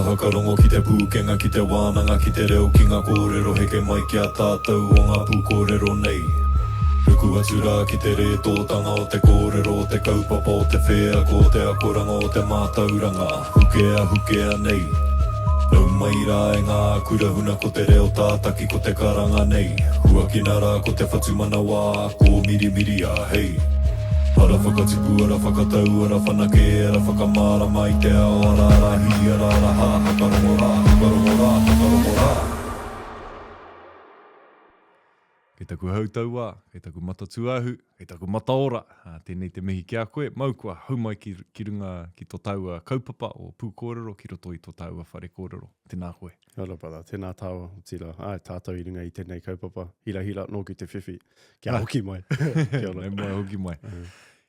Whakarongo ki te pūkenga, ki te wānanga, ki te reo ki ngā kōrero, heke mai ki a tātou o ngā Pū Kōrero nei. Ruku atura ki te re tōtanga o te kōrero, o te kaupapa o te whea, ko te akoranga o te Mataoranga, hukea nei. Nau mai rā e ngā kurahuna ko te reo tātaki ko te karanga nei. Hua ki nā rā ko te whatumana wā, ko miri a hei. Ara whakatipu, ara whakatau, ara whanake, ara whakamārama i te ao, ara rahi, ara raha, hakarongo rā. Kei taku hautaua, kei taku matatuahu, kei taku Mataora. Tēnei te mihi ki a koe, maukua, haumai ki runga ki tō taua kaupapa o Pū Kōrero, ki roto i tō taua whare kōrero. Tēnā koe. Ora pada, tēnā tāua, tira. Tātou i runga i tēnei kaupapa. Hila, nō ki te whiwhi. Kia hoki mai. Kia ora. Nei mai, hoki mai.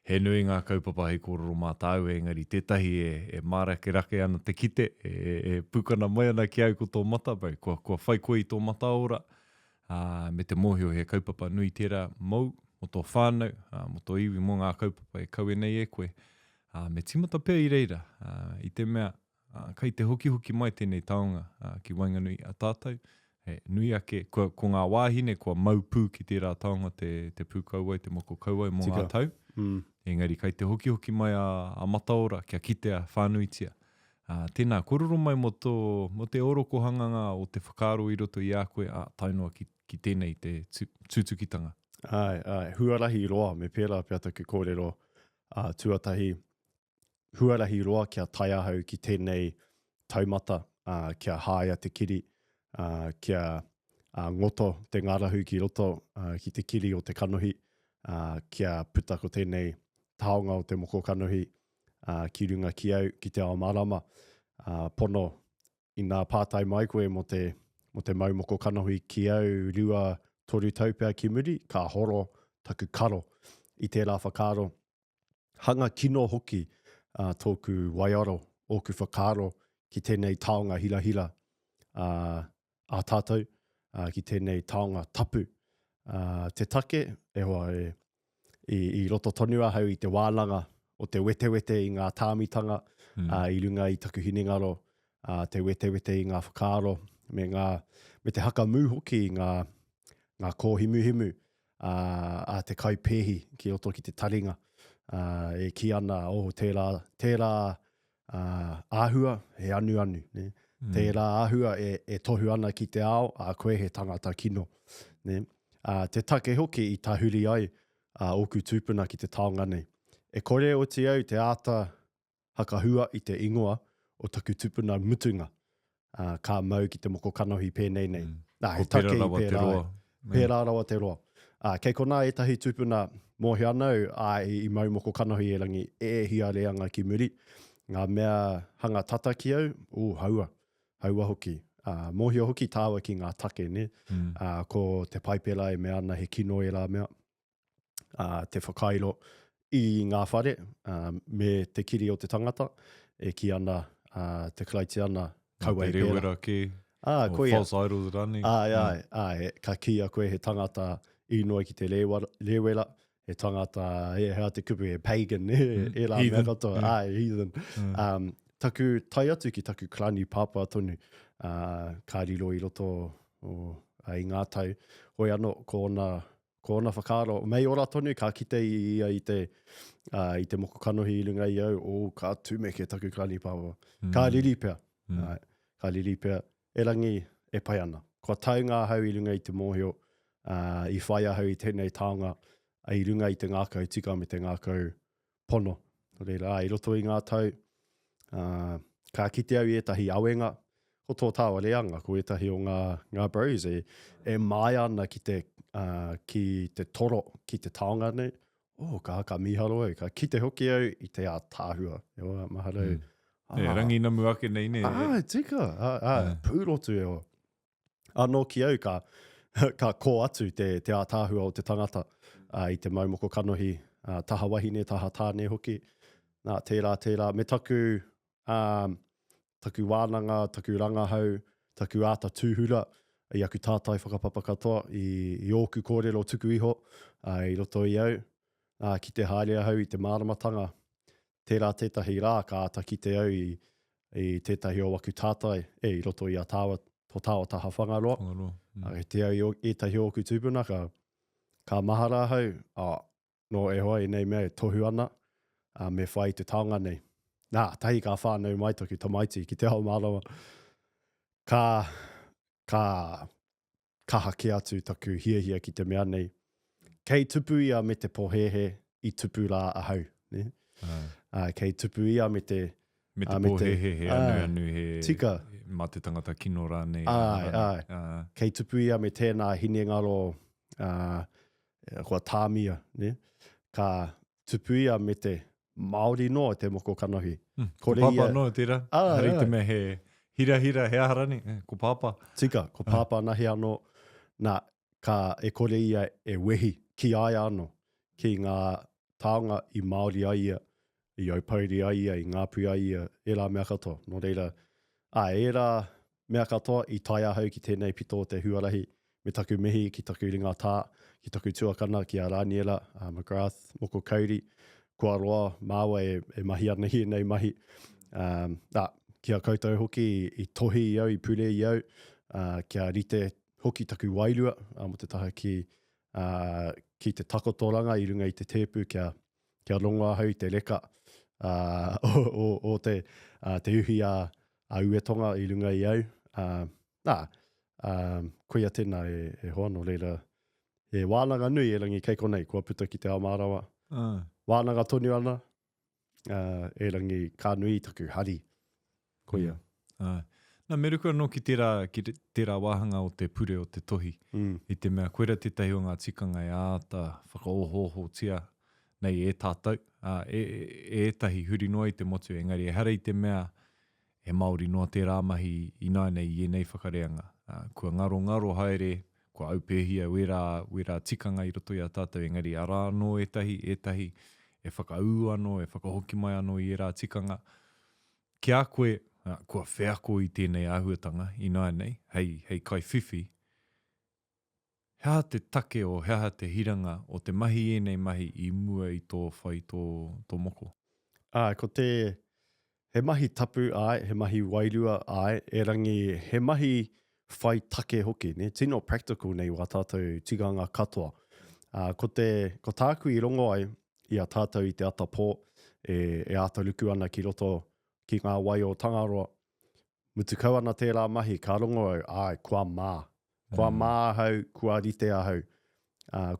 He nui ngā kaupapa hei kōrero mā tāu, engari tētahi e marake ana te kite, e pukana mai ana ki au ko tō mata, bai, kua whai koe i tō Mataora, me te mōhio he kaupapa nui tērā mau, mo tō whānau, mo tō iwi mo ngā kaupapa e kaue nei e koe, me timata pēr i reira, i te mea, kai te hoki mai tēnei taonga, ki Wainganui a tātou, nui ake, ko ngā wāhine, kua maupū ki tērā taonga te pūkauai, te moko kauai mo ngā tau. Engari, kai te hoki mai a Mataora, kia kitea whānuitia. Tēnā, kororo mai mo te oroko hanganga o te whakaaro i roto i a koe, tainoa ki tēnei te tūtukitanga. Ai, huarahi roa, me pērā pia taku kōrero tuatahi. Huarahi roa kia tai ahau ki tēnei taumata, kia hāia te kiri, kia ngoto te ngarahu ki roto, ki te kiri o te kanohi, kia puta ko tēnei taonga o te moko kanohi, ki runga ki au, ki te ao marama, pono i ngā pātai mai koe mo te mau moko kanohi ki au rua toru taupea ki muri, ka horo taku karo i tērā whakaaro. Hanga kino hoki tōku waiaro o ku whakaaro ki tēnei taonga hila a tātou, ki tēnei taonga tapu. Te take, e hoa i roto tonua hau i te wānanga o te wete i ngā tāmitanga, i runga i taku hinengaro, te wete i ngā whakaaro, me te haka mū hoki i ngā kōhimuhimu, a te kaupēhi ki roto ki te taringa, e ki ana tērā āhua he anu, ne? Tērā āhua e tohu ana ki te ao, a koe he tangata kino. Ne? Te take hoki i tā huri ai, oku tūpuna ki te taonga nei. E kore o te au te āta hakahua i te ingoa o taku tūpuna mutunga, ka mau ki te moko kanohi pēnei nei. He take i pērā rawa te roa. Kei kona e tahi tūpuna mōhi anau, i mau moko kanohi e rangi e hia reanga ki muri. Ngā mea hanga tata ki au, haua hoki. Mōhio hoki tāua ki ngā take, ne? Ko te paipera e mea ana he kino e rā mea. Te whakairo i ngā whare, me te kiri o te tangata, e ki ana te klaiti ana kaua e pēra. Te rewera ki, o false idols rani. Ka kia koe he tangata i noa ki te rewera, he tangata hea te kupu e pagan, e rā mea katoa, heathen. Taku tai atu ki taku klani pāpā tonu, ka riro i roto i ngā tau, hoi anō ko ona whakaaro. Mei ora tonu, ka kite i te moko kanohi i runga i au, ka tūmeke taku klani pāpā. Ka riri pēr. Ka riri pēr. E rangi e pai ana. Kua tau ngā hau i runga i te mōhio, i whai ahau i tēnei taonga, i runga i te ngākau tika me te ngākau pono. Reira, i roto i ngā tau, ka kite au i etahi awenga, ko tō tāua reanga, ko etahi o ngā bros, e mai ana ki te toro, ki te taonga nei, ka haka miharo au, ka kite hoki au i te a tāhua. Maharau. Rangi namu ake nei ne. Tika, pūrotu e o. Anō ki au ka kō atu te a tāhua o te tangata, i te maumoko kanohi, taha wahine, taha tāne hoki. Tērā, me taku wānanga, taku rangahau, taku āta tūhura, i aku tātai whakapapa katoa, i ōku kōrero tuku iho, i roto i au, ki te haere hau i te māramatanga, tērā tētahi rā ka ata ki te au i tētahi o waku tātai i roto i a tāua, tō tāua taha whangaroa. He te au i tahi o ku tūpuna ka mahara hau, no e hoa i nei mea e tohu ana, me whai te taonga nei. Nā, tahi ka whānau mai toku tamaiti ki te ao mārawa. Ka hake atu taku hia ki te mea nei. Kei tupu ia me te pohehe i tupu rā ahau. Ne? Kei tupu ia me te... Me te pohehe he anu he... Tika. Ma te tangata kino rā nei. Kei tupu ia me tēnā hine ngaro kua tāmia. Ne? Ka tupu ia me te Māori noa te moko kanohi. Ko papa noa tērā. Hari te mea he hira he aharani. Ko papa. Tika, ko papa nahi anō. Nā, ka e kore ia e wehi ki ai anō. Ki ngā taonga i Māori ai ia, i Aupōuri ai ia, i Ngāpuhi ai ia, e rā mea katoa. Nō reira, e rā mea katoa i tai ahau ki tēnei pito te huarahi, me taku mihi, ki taku ringa tā, ki taku tuakana, ki a Rāniela, McGrath, moko kauri, kua roa, māua e mahi ana hi nei mahi. Kia koutou hoki i tohi i au, i pure i au, kia rite hoki taku wairua, mo te taha ki te takotoranga i runga i te tēpu, kia rongoa hau te reka o te uhi a uetonga i runga i au. Koia tēnā e hoa no reira, e wānanga nui e rangi kei konei, kua puta ki te ao mārawa. Wānanga tonu ana, e rangi ka nui taku hari. Koia. Nā merukua no ki tērā wāhanga o te pure o te tohi. I te mea koera tētahi o ngā tikanga e āta whakaohoho tia nei e tātou. Ētahi huri noa i te motu, engari e hara i te mea e Māori noa tērā mahi i nāi nei i nei whakareanga. Kua ngaro haere, kua aupehia, wera tikanga i roto i a tātou, engari ara no ētahi e whakaau anō, e whakahoki mai anō i rā tikanga. Ki a koe, kua wheako i tēnei āhuatanga i nāi nei, hei kai whiwhi, hea te take o hea te hiranga o te mahi e nei mahi i mua i tō whai tō moko. Ko he mahi tapu ai, he mahi wairua ai, e rangi he mahi whai take hoki, ne? Tino practical nei wā tātou tiganga katoa. Ko tāku i rongo ai, i a tātou i te ata pō, e ata ruku ana ki roto ki ngā wai o Tangaroa. Mutu kau ana tērā mahi, ka rongo au, kua mā. Kua mā hau, kua rite ahau.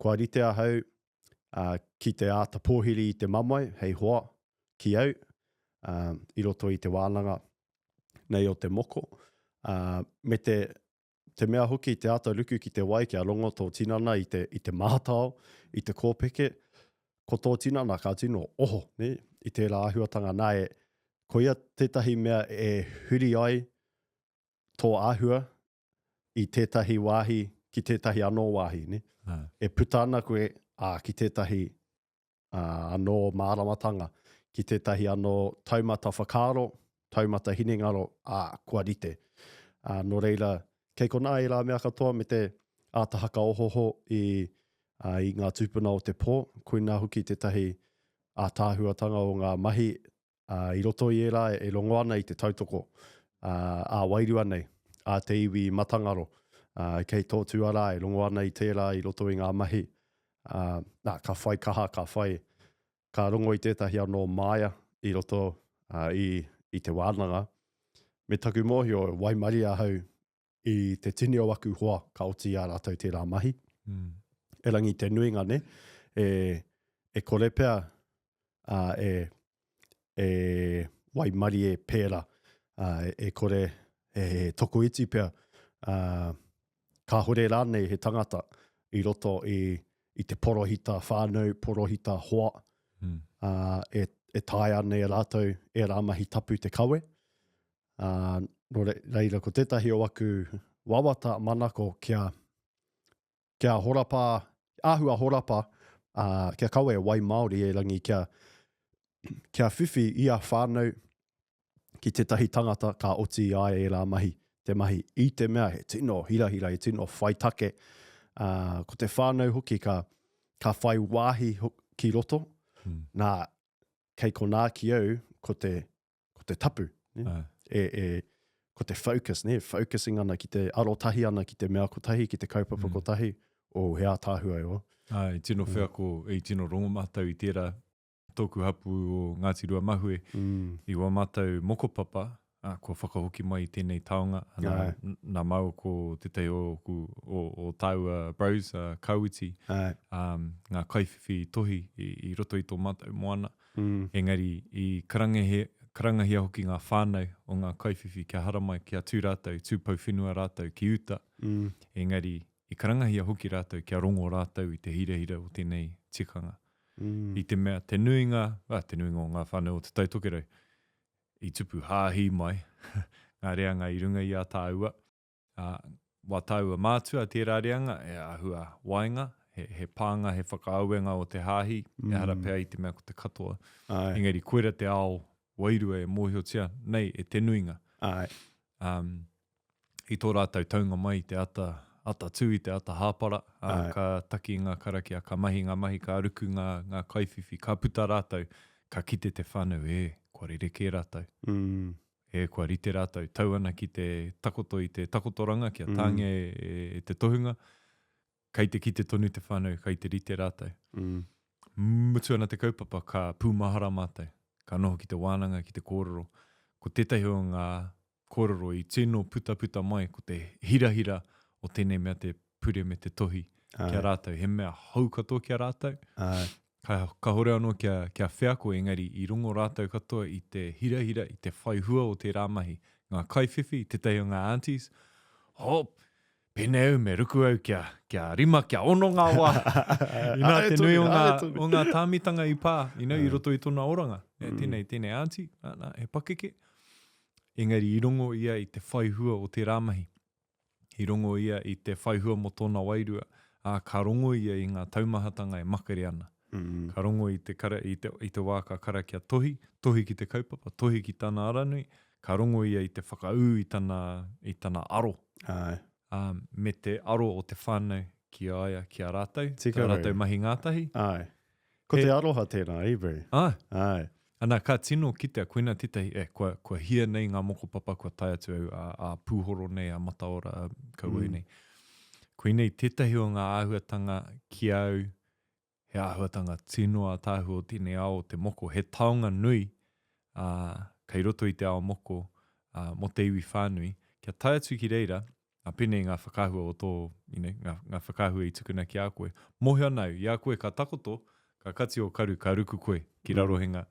Kua rite ahau, ki te ata pōhiri i te mamai, hei hoa, ki au, i roto i te wānanga nei o te moko. Me te mea hoki i te ata ruku ki te wai, kia rongo tō tinana i te mātao, i te kōpeke, ko tō tinana ka tino oho, ne? I tērā āhuatanga nā koia tētahi mea e huri ai tō āhua i tētahi wāhi ki tētahi anō wāhi, ne? E puta ana koe ki tētahi anō māramatanga, ki tētahi anō taumata whakaro, taumata hinengaro, kua rite. No reira, kei kona i rā mea katoa me te ātahaka ohoho i ngā tūpuna o te pō, koina hoki tētahi tāhuatanga o ngā mahi i roto i rā e rongo ana i te tautoko, wairua nei, te iwi matangaro, kei tō tuara e rongo ana i tērā i roto i ngā mahi. Ka whai kaha, ka rongo i tētahi anō māia i roto i te wānanga. Me taku mōhio, wai maria hau i te tini o waku hoa ka oti a rātou tērā mahi. E rangi te nuinga ne, e korepea wai mari e pēra, e kore e toko iti pea, ka hore rānei he tangata i roto i te porohita whānau, porohita hoa, e tai ane e rātou e rāmahi tapu te kawe. No reira, ko tētahi o waku wawata manako kia horapa, āhua horapa, kia kawe wai Māori e rangi kia whiwhi i a whānau ki tētahi tangata ka oti ai e rā mahi. Te mahi i te mea he tino hirahira, he tino whaitake. Ko te whānau hoki ka whai wāhi ki roto. Nā, kei ko nā ki au, ko te tapu. ko te focus, focusing ana ki te arotahi ana ki te mea kotahi, ki te kaupapa kotahi, o hea tāhua e o. Ai, tino whea ko, tino rongomatau I tērā tōku hapu o Ngāti Rua Mahue, I wa mātou mokopapa, ko whakahoki mai I tēnei taonga, nā mau ko te o tāua bros, kauiti, ngā kaiwhiwhi tohi I roto I tō mātou moana, engari I karangahia hoki ngā whānau o ngā kaiwhiwhi kia haramai, kia tū rātou, tūpau whenua rātou ki uta, engari I karangahia hoki rātou kia rongo rātou I te hira o tēnei tikanga. I te mea, te nuinga o ngā whānau o te tautokero, I tupu hāhi mai, ngā reanga I runga I a tāua. Wa tāua mātua tērā reanga, e ahua wainga, he pānga, he whakaauenga o te hāhi, e hara pēr I te mea ko te katoa. Engari, koera te ao, wairua e mōhiotia, nei, e te nuinga. I tō rātou taunga mai te ata tū I te ata hāpara, ka taki ngā karakia, ka mahi ngā mahi, ka aruku ngā kaiwhiwhi, ka puta rātou, ka kite te whānau, kua rereke rātou. Kua rite rātou, tau ana ki te takoto I te takotoranga, kia tāngia e te tohunga, kei te kite tonu te whānau, kei te rite rātou. Mutu ana te kaupapa, ka pūmahara mātou, ka noho ki te wānanga, ki te kōrero, ko tētahi o ngā kōrero I tino puta mai, ko te hira o tēnei mea te pure me te tohi kia rātou, he mea hau katoa kia rātou. Ka hore anō kia wheako engari I rongo rātou katoa I te hira I te whaihua o te rāmahi. Ngā kaiwhiwhi, tētahi o ngā aunties, pēnei au me ruku au kia rima, kia ono ngā wā. Ina te nui o ngā tāmitanga I pā, I roto I tōna oranga. Tēnei auntie, he pakeke. Engari I rongo ia I te whaihua o te rāmahi. I rongo ia I te whaihua mo tōna wairua, ka rongo ia I ngā taumahatanga e makari ana. Ka rongo I te wā ka karakia tohi ki te kaupapa, tohi ki tāna aranui, ka rongo ia I te whakaū I tāna aro. Me te aro o te whānau ki aia, ki a rātou, ka rātou mahi ngātahi. Ko te aroha tēnā, Eru. Ana ka tino kitea, koina tētahi, kua hia nei ngā mokopapa, kua tai atu au a pūhoro nei, a Mataora, kaua nei. Koinei tētahi o ngā āhuatanga ki au, he āhuatanga tino a tāhu o tēnei ao te moko, he taonga nui, kei roto I te ao moko, mo te iwi whānui, kia tai atu ki reira, a pēnei ngā whakahua o tō, ngā whakahua I tukuna ki a koe. Mohia nau, I a koe ka takoto, ka kati o karu, ka ruku koe, ki rarohenga,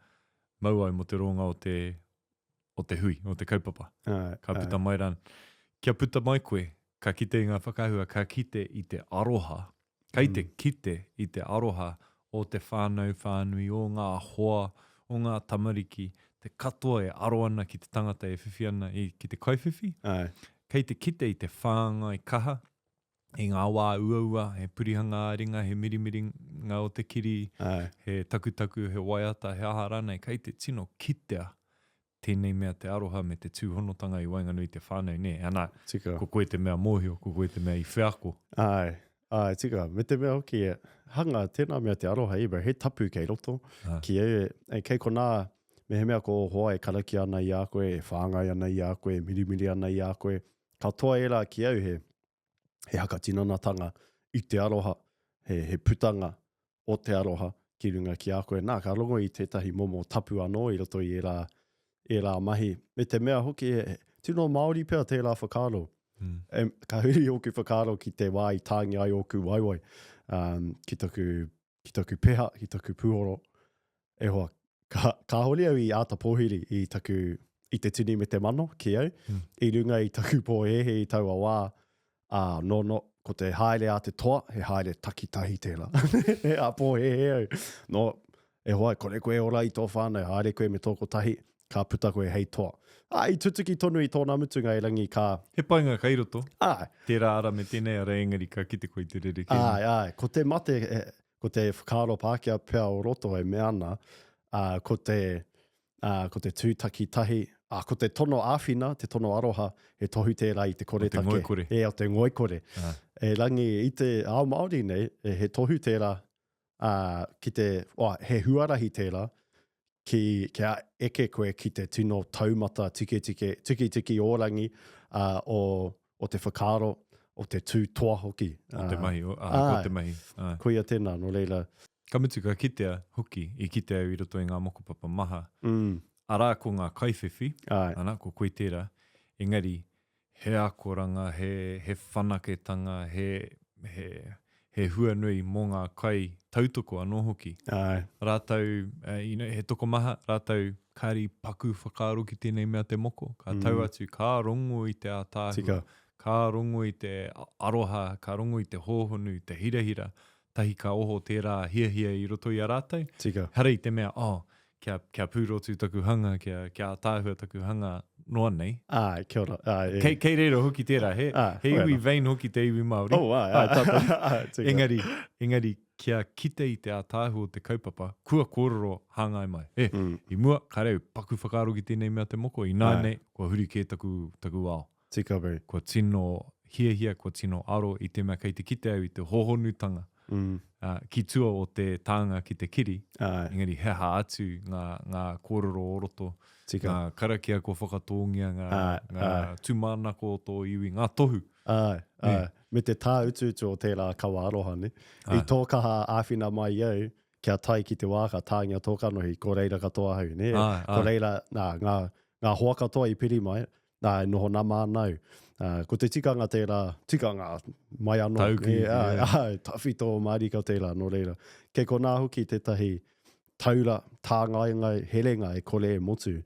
mau ai mo te ronga o te hui, o te kaupapa. Ka puta mai ran. Kia puta mai koe, ka kite ngā whakahua, ka kite I te aroha, kei te kite I te aroha o te whānau whānui, o ngā hoa, o ngā tamariki, te katoa e aro ana ki te tangata e whiwhi ana ki te kaiwhiwhi. Kei te kite I te whānga I kaha, I ngā wā uaua, he purihanga ringa, he mirimiri ngā o te kiri, he takutaku, he waiata, he aha rānei, kei te tino kitea tēnei mea te aroha me te tūhonotanga I wainganui te whānau, ne? Ana, ko koe te mea mōhio, ko koe te mea I wheako. Tika, me te mea hoki hanga tēnā mea te aroha Eru, he tapu kei roto, ki kei kona, me he mea ko hoa e karaki ana I a koe, e whāngai ana I a koe, e mirimiri ana I a koe, ka toa era ki au he hakatinanatanga I te aroha, he putanga o te aroha ki runga ki a koe. Nā, ka rongo I tētahi momo tapu anō I roto I e rā mahi. Me te mea hoki, tino Māori pēr te rā whakaro. Ka huri oku whakaro ki te wā I tāngi ai oku waiwai, ki taku peha, ki taku pūhoro. E hoa, ka hori au I āta pōhiri I te tini me te mano ki au, I runga I taku pōhehe I taua wā, no, ko te haere a te toa, he haere takitahi tēnā. He a pōhehe au. No, e hoa, kore koe ora I tō whānau, haere koe me tōko tahi, ka puta koe hei toa. I tutuki tonu I tōna mutunga I rangi ka... He painga kai roto. Tērā ara me tēnei ara engari ka kite koe te rere kēnei. Ko te mate, ko te whakaro Pākehā pēr o roto e me ana, ko te tūtaki tahi, ko te tono āwhina, te tono aroha, he tohu tērā I te kore take. O te ngoikore. E rangi I te ao Māori nei, he tohu tērā, he huarahi tērā, kia eke koe ki te tino taumata tiki orangi o te whakaro, o te tū toa hoki. O te mahi, o te mahi. Kuia tēnā, no leila. Ka mutu ka kitea hoki, i kitea i roto i ngā mokopapa maha. Arā ko ngā kaiwhiwhi, ana, ko koe tērā. Engari, he akoranga, he whanaketanga, he huanui mō ngā kai tautoko anō hoki. Rātau, he toko maha, rātau kāri paku whakaaro ki tēnei mea te moko. Ka tau atu, kā rongo i te ātāhua, kā rongo i te aroha, kā rongo i te hōhonu, te hirahira, tahi ka oho tērā hia i roto i a rātau. Hara i te mea, kia pūrotu taku hanga, kia ātāhua taku hanga, noa nei. Kia ora. Kei reiro hoki tērā, he iwi vein hoki te iwi Māori. Engari, kia kite i te ātāhua o te kaupapa, kua kōrero hāngai mai. I mua, ka reu, paku whakaaro ki tēnei mea te moko, i nānei, kua huri kē taku ao. Kua tino hia, kua tino aro i te mea kei te kite au i te hohonutanga. Ki tua o te tānga ki te kiri, engari heha atu ngā kōrero o roto, ngā karakia ko whakatōngia, ngā tūmānako o tō iwi, ngā tohu. Me te tā utu o tērā kawa aroha, ne? I tō kaha āwhina mai au, kia tai ki te wāka tāngia tō kanohi, ko reira katoa hau, ne? Ko reira, ngā hoa katoa i piri mai, noho nā mānau. Ko te tikanga tērā, tikanga mai anō. Tawhi tō Māori ka tērā, no reira. Kei ko nā hoki tētahi taura, tāngai, herenga e kore e motu.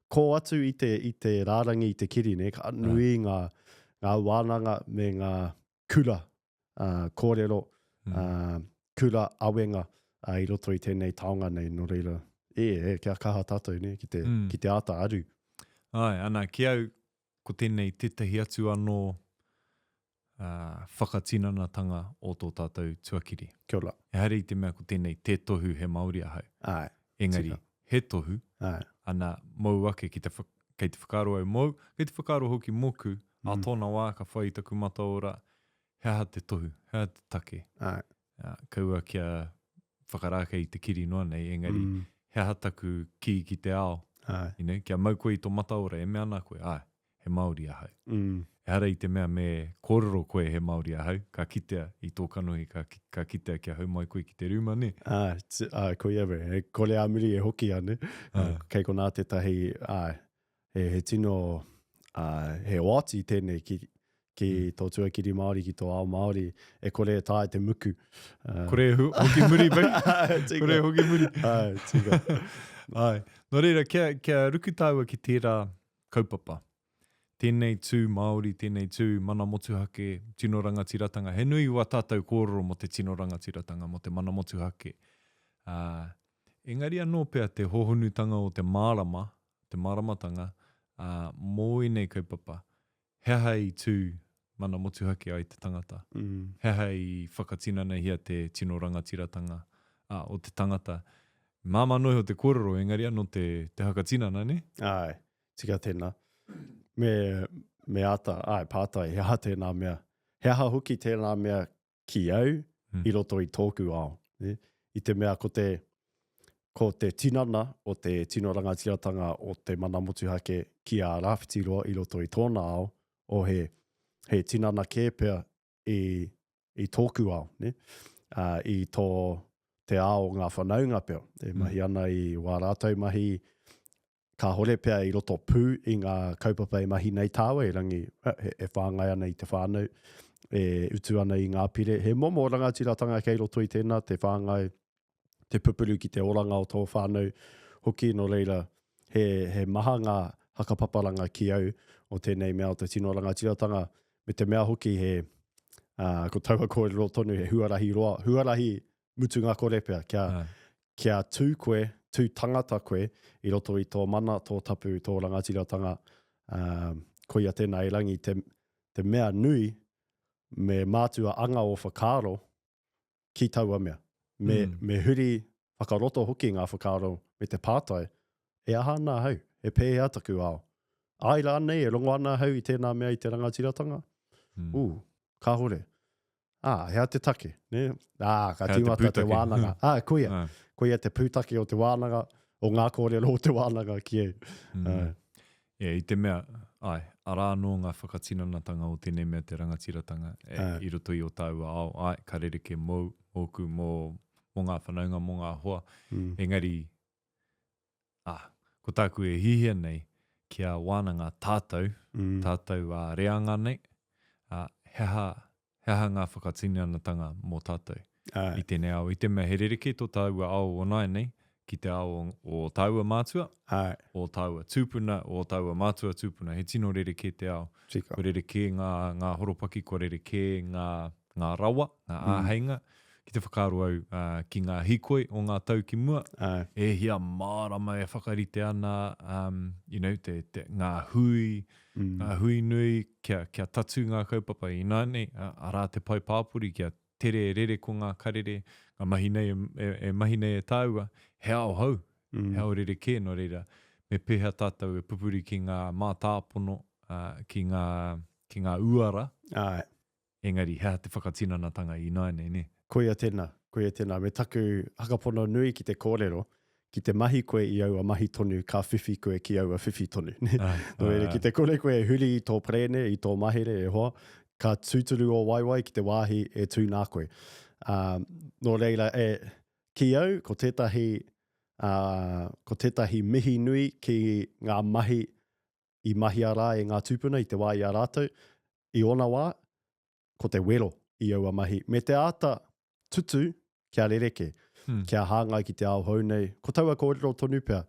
Ko atu i te rārangi i te kiri, ne? Ka nui ngā wānanga me ngā kura, kōrero, kura awenga i roto i tēnei taonga nei, no reira. Kia kaha tātou, ne? Ki te ata aru. Ana, ki au, ko tēnei tētahi atu anō whakatinanatanga o tō tātou tuakiri. Kia ora. E haere i te mea ko tēnei te tohu he Māori ahau. Engari, he tohu, ana mau ake kei te whakaaro au mau, kei te whakaaro hoki moku, a tōna wā ka whai taku Mataora, hea te tohu, hea te take. Kaua kia whakarāke i te kiri noa nei, engari, hea taku ki te ao. Kia mau koe i tō Mataora, e mea nā koe, he Māori ahau. E hara i te mea me kōrero koe he Māori ahau, ka kitea i tō kanohi, ka kitea kia hau mai koe ki te rūma, ne? Koe ewe, he kore amiri e hoki ane. Kei ko nā tētahi, he tino, he oati tēnei ki tō tuakiri Māori, ki tō ao Māori, e kore e tāi te muku. Kore hoki muri, bai? Kore hoki muri. Nō reira, kia rukutāua ki tērā kaupapa. Tēnei tū Māori, tēnei tū mana motuhake, Tino Rangatiratanga. He nui ua tātou kōrero mo te Tino Rangatiratanga, mo te mana motuhake. Engari anō pēr te hohonutanga o te māramatanga, mō i nei kaupapa. Hea i tū mana motuhake ai te tangata. Hea i whakatinana hia te Tino Rangatiratanga o te tangata. Māma noi o te kōrero, engari anō te hakatinana, ne? Tika tēnā. Me ata, pātai, hea tēnā mea. Hea hoki tēnā mea ki au, i roto i tōku ao. I te mea ko te tinana o te Tino Rangatiratanga o te mana motuhake ki a rāwhitiroa i roto i tōna ao, o he tinana kēpea i tōku ao. I te ao ngā whanaunga pēr. E mahi ana i wā rātou mahi, ka hore pēr i roto pū i ngā kaupapa i mahi nei tāua, i rangi e whāngai ana i te whānau, e utu ana i ngā pire. He momo rangatiratanga kei roto i tēnā, te whāngai, te pupuru ki te oranga o tō whānau, hoki no reira, he maha ngā hakapaparanga ki au o tēnei mea o te Tino Rangatiratanga, me te mea hoki ko taua kōrero tonu, he huarahi roa, huarahi mutu ngā kore pēr, kia tū koe, tū tangata koe, i roto i tō mana, tō tapu, tō rangatiratanga, koia tēnā i rangi, te mea nui, me mātua anga o whakaaro, ki taua mea. Me huri whakaroto hoki ngā whakaaro, me te pātai, e aha nā hau, e pēhe ataku ao. Ai rā nei, e rongo ana hau i tēnā mea i te rangatiratanga. Ka hore. Hea te take, ne? Ka tīmata te wānanga. Koia te pūtake o te wānanga, o ngā kōrero o te wānanga ki e. I te mea, arā no ngā whakatinanatanga o tēnei mea te rangatiratanga, i roto i o tāua ao, ka rereke mōku mō ngā whanaunga, mō ngā hoa. Engari, ko tāku e hihia nei, kia wānanga tātou, tātou reanga nei, heha ngā whakatinanatanga mō tātou. I tēnei ao, i te mea he rereke tō tāua ao o nai nei, ki te ao o tāua mātua, o tāua tūpuna, o tāua mātua tūpuna. He tino rereke te ao. Ko rereke ngā horopaki, ko rereke ngā rawa, ngā āheinga. Ki te whakaaro au ki ngā hikoi o ngā tau ki mua. E hia mārama e whakarite ana, ngā hui nui, kia tatu ngā kaupapa i nānei, arā te pai pāpuri, kia tere rere ko ngā karere, ngā mahi nei e tāua, he ao hau, he ao rereke no reira. Me pēhea tātou e pupuri ki ngā mātāpono, ki ngā uara. Engari, hea te whakatinanatanga i nānei, ne? Koia tēnā. Me taku hakapono nui ki te kōrero, ki te mahi koe i aua mahi tonu, ka whiwhi koe ki aua whiwhi tonu. Ki te kore koe huri i tō prene, i tō mahere e hoa, ka tūturu o waiwai ki te wāhi e tū nā koe. Nō reira, ki au, ko tētahi mihi nui ki ngā mahi i mahia rā e ngā tūpuna i te wā i a rātou, i ona wā, ko te wero i aua mahi. Me te āta tutu, kia rereke, kia hāngai ki te ao hou nei. Ko taua kōrero tonu pia,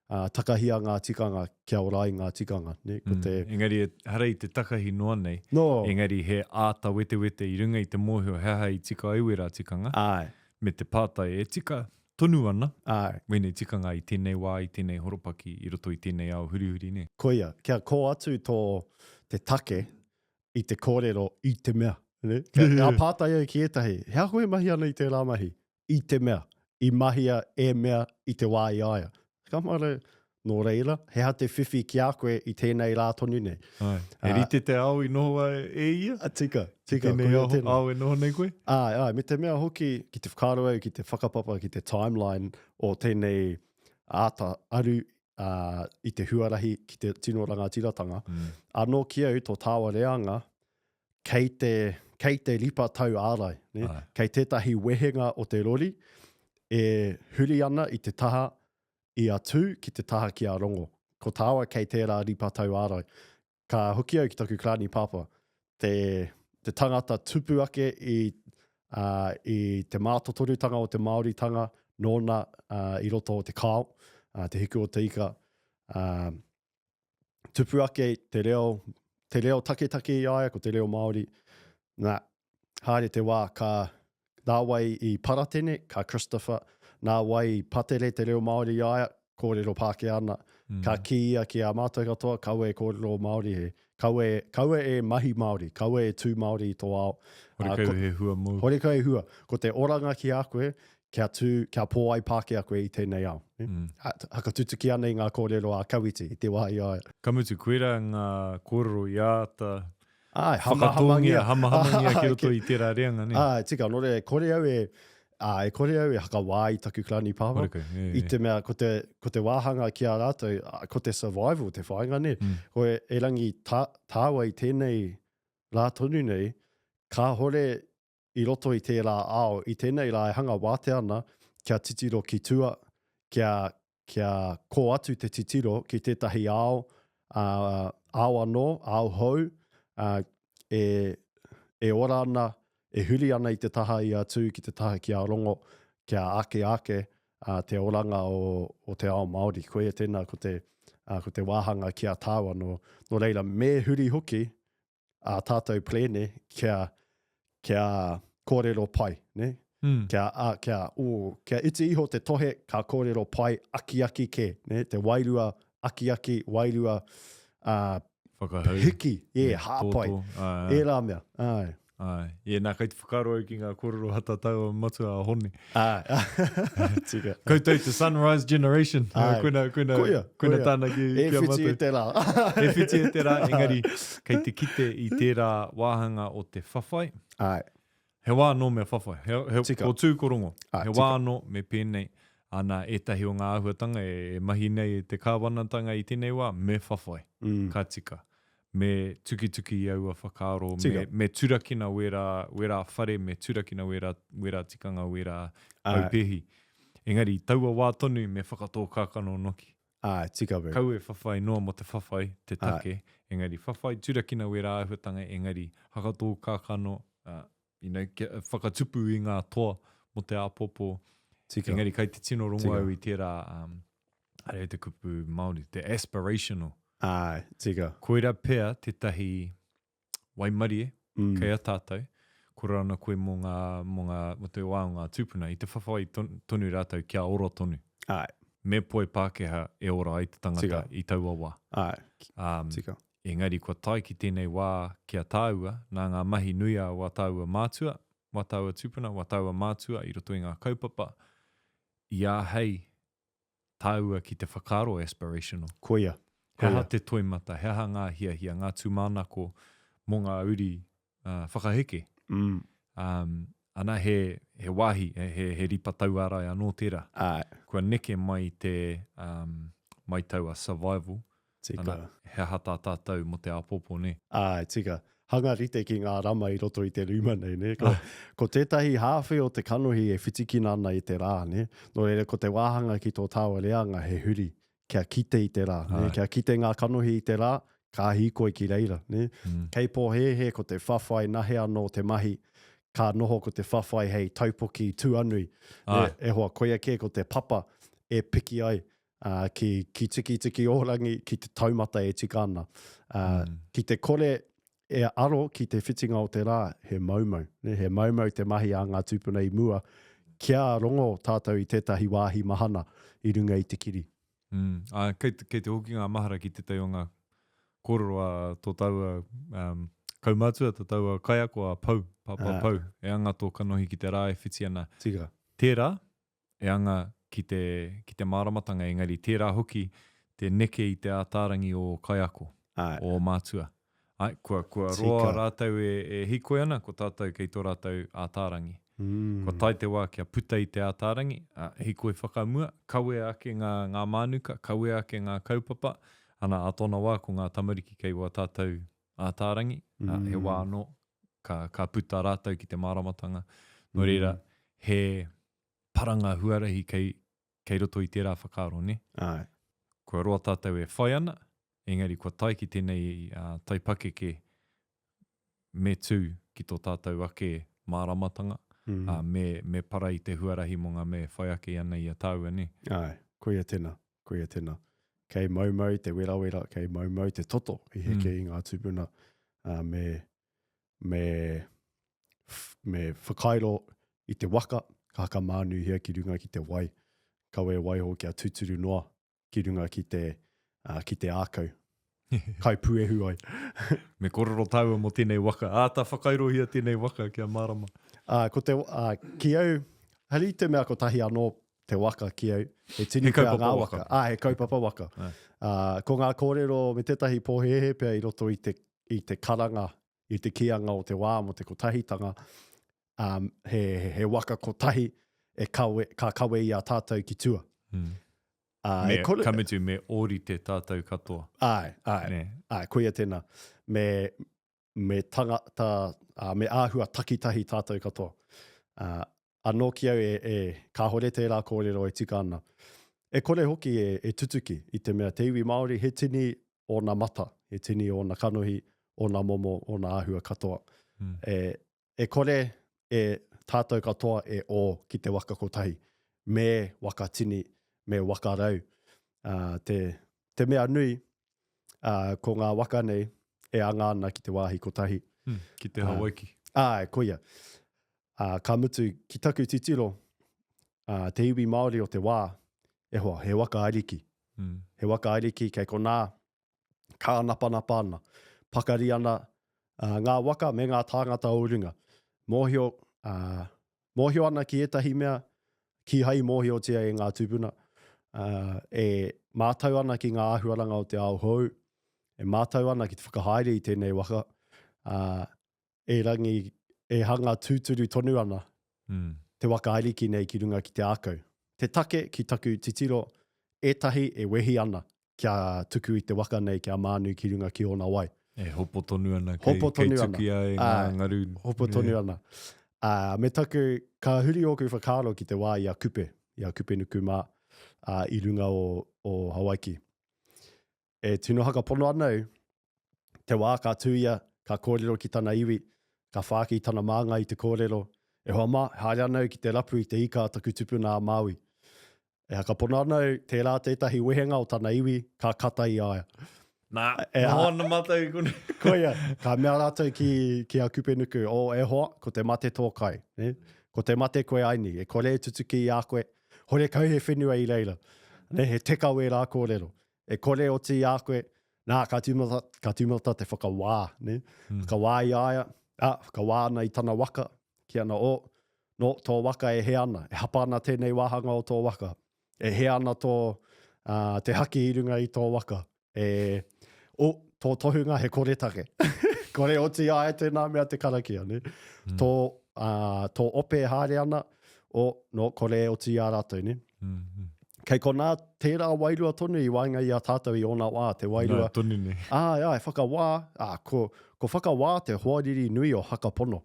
takahi a ngā tikanga, kia orai ngā tikanga. Ne? Engari, harei te takahi noa nei. Engari, he āta wete i runga i te mōhio heha i tika iwera tikanga. Me te pātai e tika tonu ana. Wene tikanga i tēnei wā, i tēnei horopaki, i roto i tēnei ao hurihuri ne. Koia, kia kō atu te take i te kōrero i te mea. Ngā pātai au ki etahi, hea koe mahi ana i te rā mahi, i te mea, i mahia e mea i te wā i aia. Kamara, nō reira, hea te whiwhi ki a koe i tēnei rā tonu nei. E rite te ao i noho e ia? Tika. Tēnei ao e noho nei koe? Me te mea hoki, ki te whakaro au, ki te whakapapa, ki te timeline o tēnei āta aru i te huarahi ki te Tino Rangatiratanga. Anō ki au tō tāua reanga, kei te ripa tau ārai. Kei tētahi wehenga o te rori, e huri ana i te taha i a tū ki te taha ki a rongo. Ko tāua kei tērā ripa tau ārai. Ka hoki au ki taku krani papa. Te tangata tupu ake i te mātotorutanga o te Māoritanga, nōna i roto o te kao, te hiku o te ika. Tupu ake te reo take i aia, ko te reo Māori. Haere te wā, ka nāwai i Paratene, ka Christopher, nāwai i Patere, te reo Māori i aia, kōrero Pāke ana. Ka ki ia ki a mātou katoa, kaua e kōrero Māori he. Kaua e mahi Māori, kaua e tū Māori i tō ao. Horekau he hua mō. Horekau he hua. Ko te oranga ki a koe, kia pō ai Pāke a koe i tēnei ao. Haka tutuki ana i ngā kōrero a kawiti i te wā i aia. Kamutu, koera ngā kōrero i āta hamahamangia ki roto i tērā reanga, ne? Tika, nore, kore au e haka wā i taku klani pāwa. I te mea, ko te wāhanga ki a rātou, ko te survival, te whainga, ne? Ko e rangi tāua i tēnei rā tonu nei, ka hore i roto i tērā ao, i tēnei rā e hanga wāte ana, kia titiro ki tua, kia kō atu te titiro ki tētahi ao, ao anō, ao hou, e ora ana, e huri ana i te taha i a tū ki te taha ki a rongo, kia ake te oranga o te ao Māori. Koe e tēnā ko te wāhanga ki a tāua no reira me huri hoki a tātou plene kia kōrero pai, ne? Kia iti iho te tohe ka kōrero pai aki ke, ne? Te wairua aki, wairua hiki, hāpai, e rā mea. Nā kai te whakaro au ki ngā kōrero hata tau matua a hone. Tika. Koutou te Sunrise Generation. Koina tāna ki a mātou. E whiti e te rā. E whiti e te rā, engari, kei te kite i tērā wāhanga o te whawhai. He wā anō mea whawhai. Ko tū korongo. He wā anō me pēnei. Ana etahi o ngā āhuatanga e mahi nei te kāwanatanga I tēnei wā, me whawhai, ka tika. Me tuki I aua whakaaro, me turakina wera whare, me turakina wera tikanga, wera aupehi. Engari, taua wā tonu me whakatō kākano noki. Tika veu. Kau e whawhai noa mo te whawhai, te take. Engari, whawhai turakina wera āhuatanga, engari, whakatō kākano, whakatupu I ngā toa mo te āpopo. Tika. Engari, kai te tino rongo au I tērā, are te kupu Māori, te aspirational. Tika. Koera pēr te tahi waimarie, kei a tātou, kura ana koe mo te wā o ngā tūpuna, I te whawhai tonu rātou kia ora tonu. Me poe Pākehā e ora ai te tangata I taua wā. Tika. Engari, kua tai ki tēnei wā kia tāua, nā ngā mahi nui a wā tāua mātua, wā tāua tūpuna, wā tāua mātua, I roto I ngā kaupapa, ia hei tāua ki te whakaro aspirational. Koia. Heha te toimata, heha ngā hiahia, ngā tūmānako mō ngā uri whakaheke. Ana he wāhi, he ripa tau arai anō tērā. Kua neke mai te mai taua survival. Tika. Ana heha tātou mo te apopo ne. Tika. Hanga rite ki ngā rama I roto I te rima nei, ne? Ko tētahi hāwhi o te kanohi e whitikina ana I te rā, ne? No reira, ko te wāhanga ki tō tāua reanga he huri, kia kite I te rā, ne? Kia kite ngā kanohi I te rā, ka hīkoi ki reira, ne? Kei pō he ko te whawhai nahe anō te mahi, ka noho ko te whawhai hei taupoki tūanui. E hoa koia ke ko te papa e piki ai ki tiki orangi ki te taumata e tika ana. Ki te kore e aro ki te whitinga o te rā, he maumau. Ne? He maumau te mahi a ngā tūpuna I mua. Kia rongo tātou I tētahi wāhi mahana I runga I te kiri. Kei te hoki ngā mahara ki te tei o ngā kōrero a tō taua kaumātua, tō taua kaiako a Pū, Papa Pū. E anga tō kanohi ki te rā e whiti ana. Tika. Tērā, e anga ki te māramatanga, engari tērā hoki te neke I te ātārangi o kaiako, o mātua. Kua roa rātau e hikoi ana, ko tātou kei tō rātau ātārangi. Ko tai te wā kia puta I te ātārangi, hikoi whakamua, kaue ake ngā mānuka, kaue ake ngā kaupapa, ana a tōna wā ko ngā tamariki kei wā tātou ātārangi, he wā anō, ka puta rātau ki te māramatanga. No reira, he paranga huarahi kei roto I tērā whakaaro, ne? Kua roa tātou e whai ana, engari kua tai ki tēnei taipakeke me tū ki tō tātou ake māramatanga, me para I te huarahi monga me whai ake ana I a tāua, ne? Koia tēnā, koia tēnā. Kei maumau te wera, kei maumau te toto I heke I ngā tūpuna, me whakairo I te waka, ka haka mānu hia ki runga ki te wai. Kaue waiho kia tuturu noa ki runga ki te ākau. Kai puehu ai. Me kōrero taua mo tēnei waka. Tā whakairo hia tēnei waka kia mārama. Ko te, ki au, hali te mea ko tahi anō te waka ki au. E tini pēr ngā waka. He kaupapa waka. Ko ngā kōrero me tētahi pōhehe pēr I roto I te karanga, I te kianga o te wā mo te kotahitanga. He waka kotahi ka kawe I a tātou ki tua. Kametu me ori te tātou katoa. Koia tēnā. Me tangata, me āhua takitahi tātou katoa. Anō ki au ka hore tērā kōrero e tika ana. E kore hoki e tutuki I te mea te iwi Māori, he tini o nā mata, he tini o nā kanohi, o nā momo, o nā āhua katoa. E kore e tātou katoa e o ki te waka kotahi. Me waka tini, me waka rau. Te mea nui, ko ngā waka nei, e anga ana ki te wāhi kotahi. Ki te Hawaiki. Koia. Ka mutu ki taku titiro, te iwi Māori o te wā, he waka airiki. He waka airiki kei ko nā, ka napa ana. Pakari ana ngā waka me ngā tāngata o runga. Mōhio ana ki etahi mea, ki hai mōhio tia e ngā tūpuna. E mātau ana ki ngā āhuaranga o te Aupōuri Hou. E mātau ana ki te whakahaere I tēnei waka. E rangi, e hanga tūturu tonu ana. Te waka airiki nei ki runga ki te ākau. te take ki taku titiro, ētahi e wehi ana kia tuku i te waka nei kia mānui ki runga ki ona wai. E hopo tonu ana kei tuki ai ngā ngaru. Hopo tonu ana. Me taku, ka huri oku whakaaro ki te wā i a kupe nuku mā i runga o Hawaiki. E tino haka pono anau, te wā ka tūia, ka kōrero ki tana iwi, ka whāki tana mānga i te kōrero, e hoa mā, haere anau ki te rapu i te ika taku tupuna a Māui. E haka pono anau, tērā tētahi wehenga o tana iwi, ka kata i aia. Nā, hōna mātai kone. Koia, ka mea rātou ki a kupe nuku, e hoa, ko te mate tōkai. Ko te mate koe aini, e kore tutuki i a koe, hore kau he whenua i leila. He tekau e rā kōrero. E kore o ti i a koe, nā, ka tūmata te whakawā. Whakawā i aia, whakawā ana i tana waka, ki ana no, tō waka e he ana, e hapa ana tēnei wāhanga o tō waka. E he ana te haki i runga i tō waka. Tō tohunga he kore take. Kore o ti ae tēnā mea te karakia. Tō ope haere ana no kore o ti a rātou. Kei ko nā tērā wairua tonu i wainga i a tātou i ona wā, te wairua. Nā, tonu ne. Whakawā. Ko whakawā te hoariri nui o haka pono.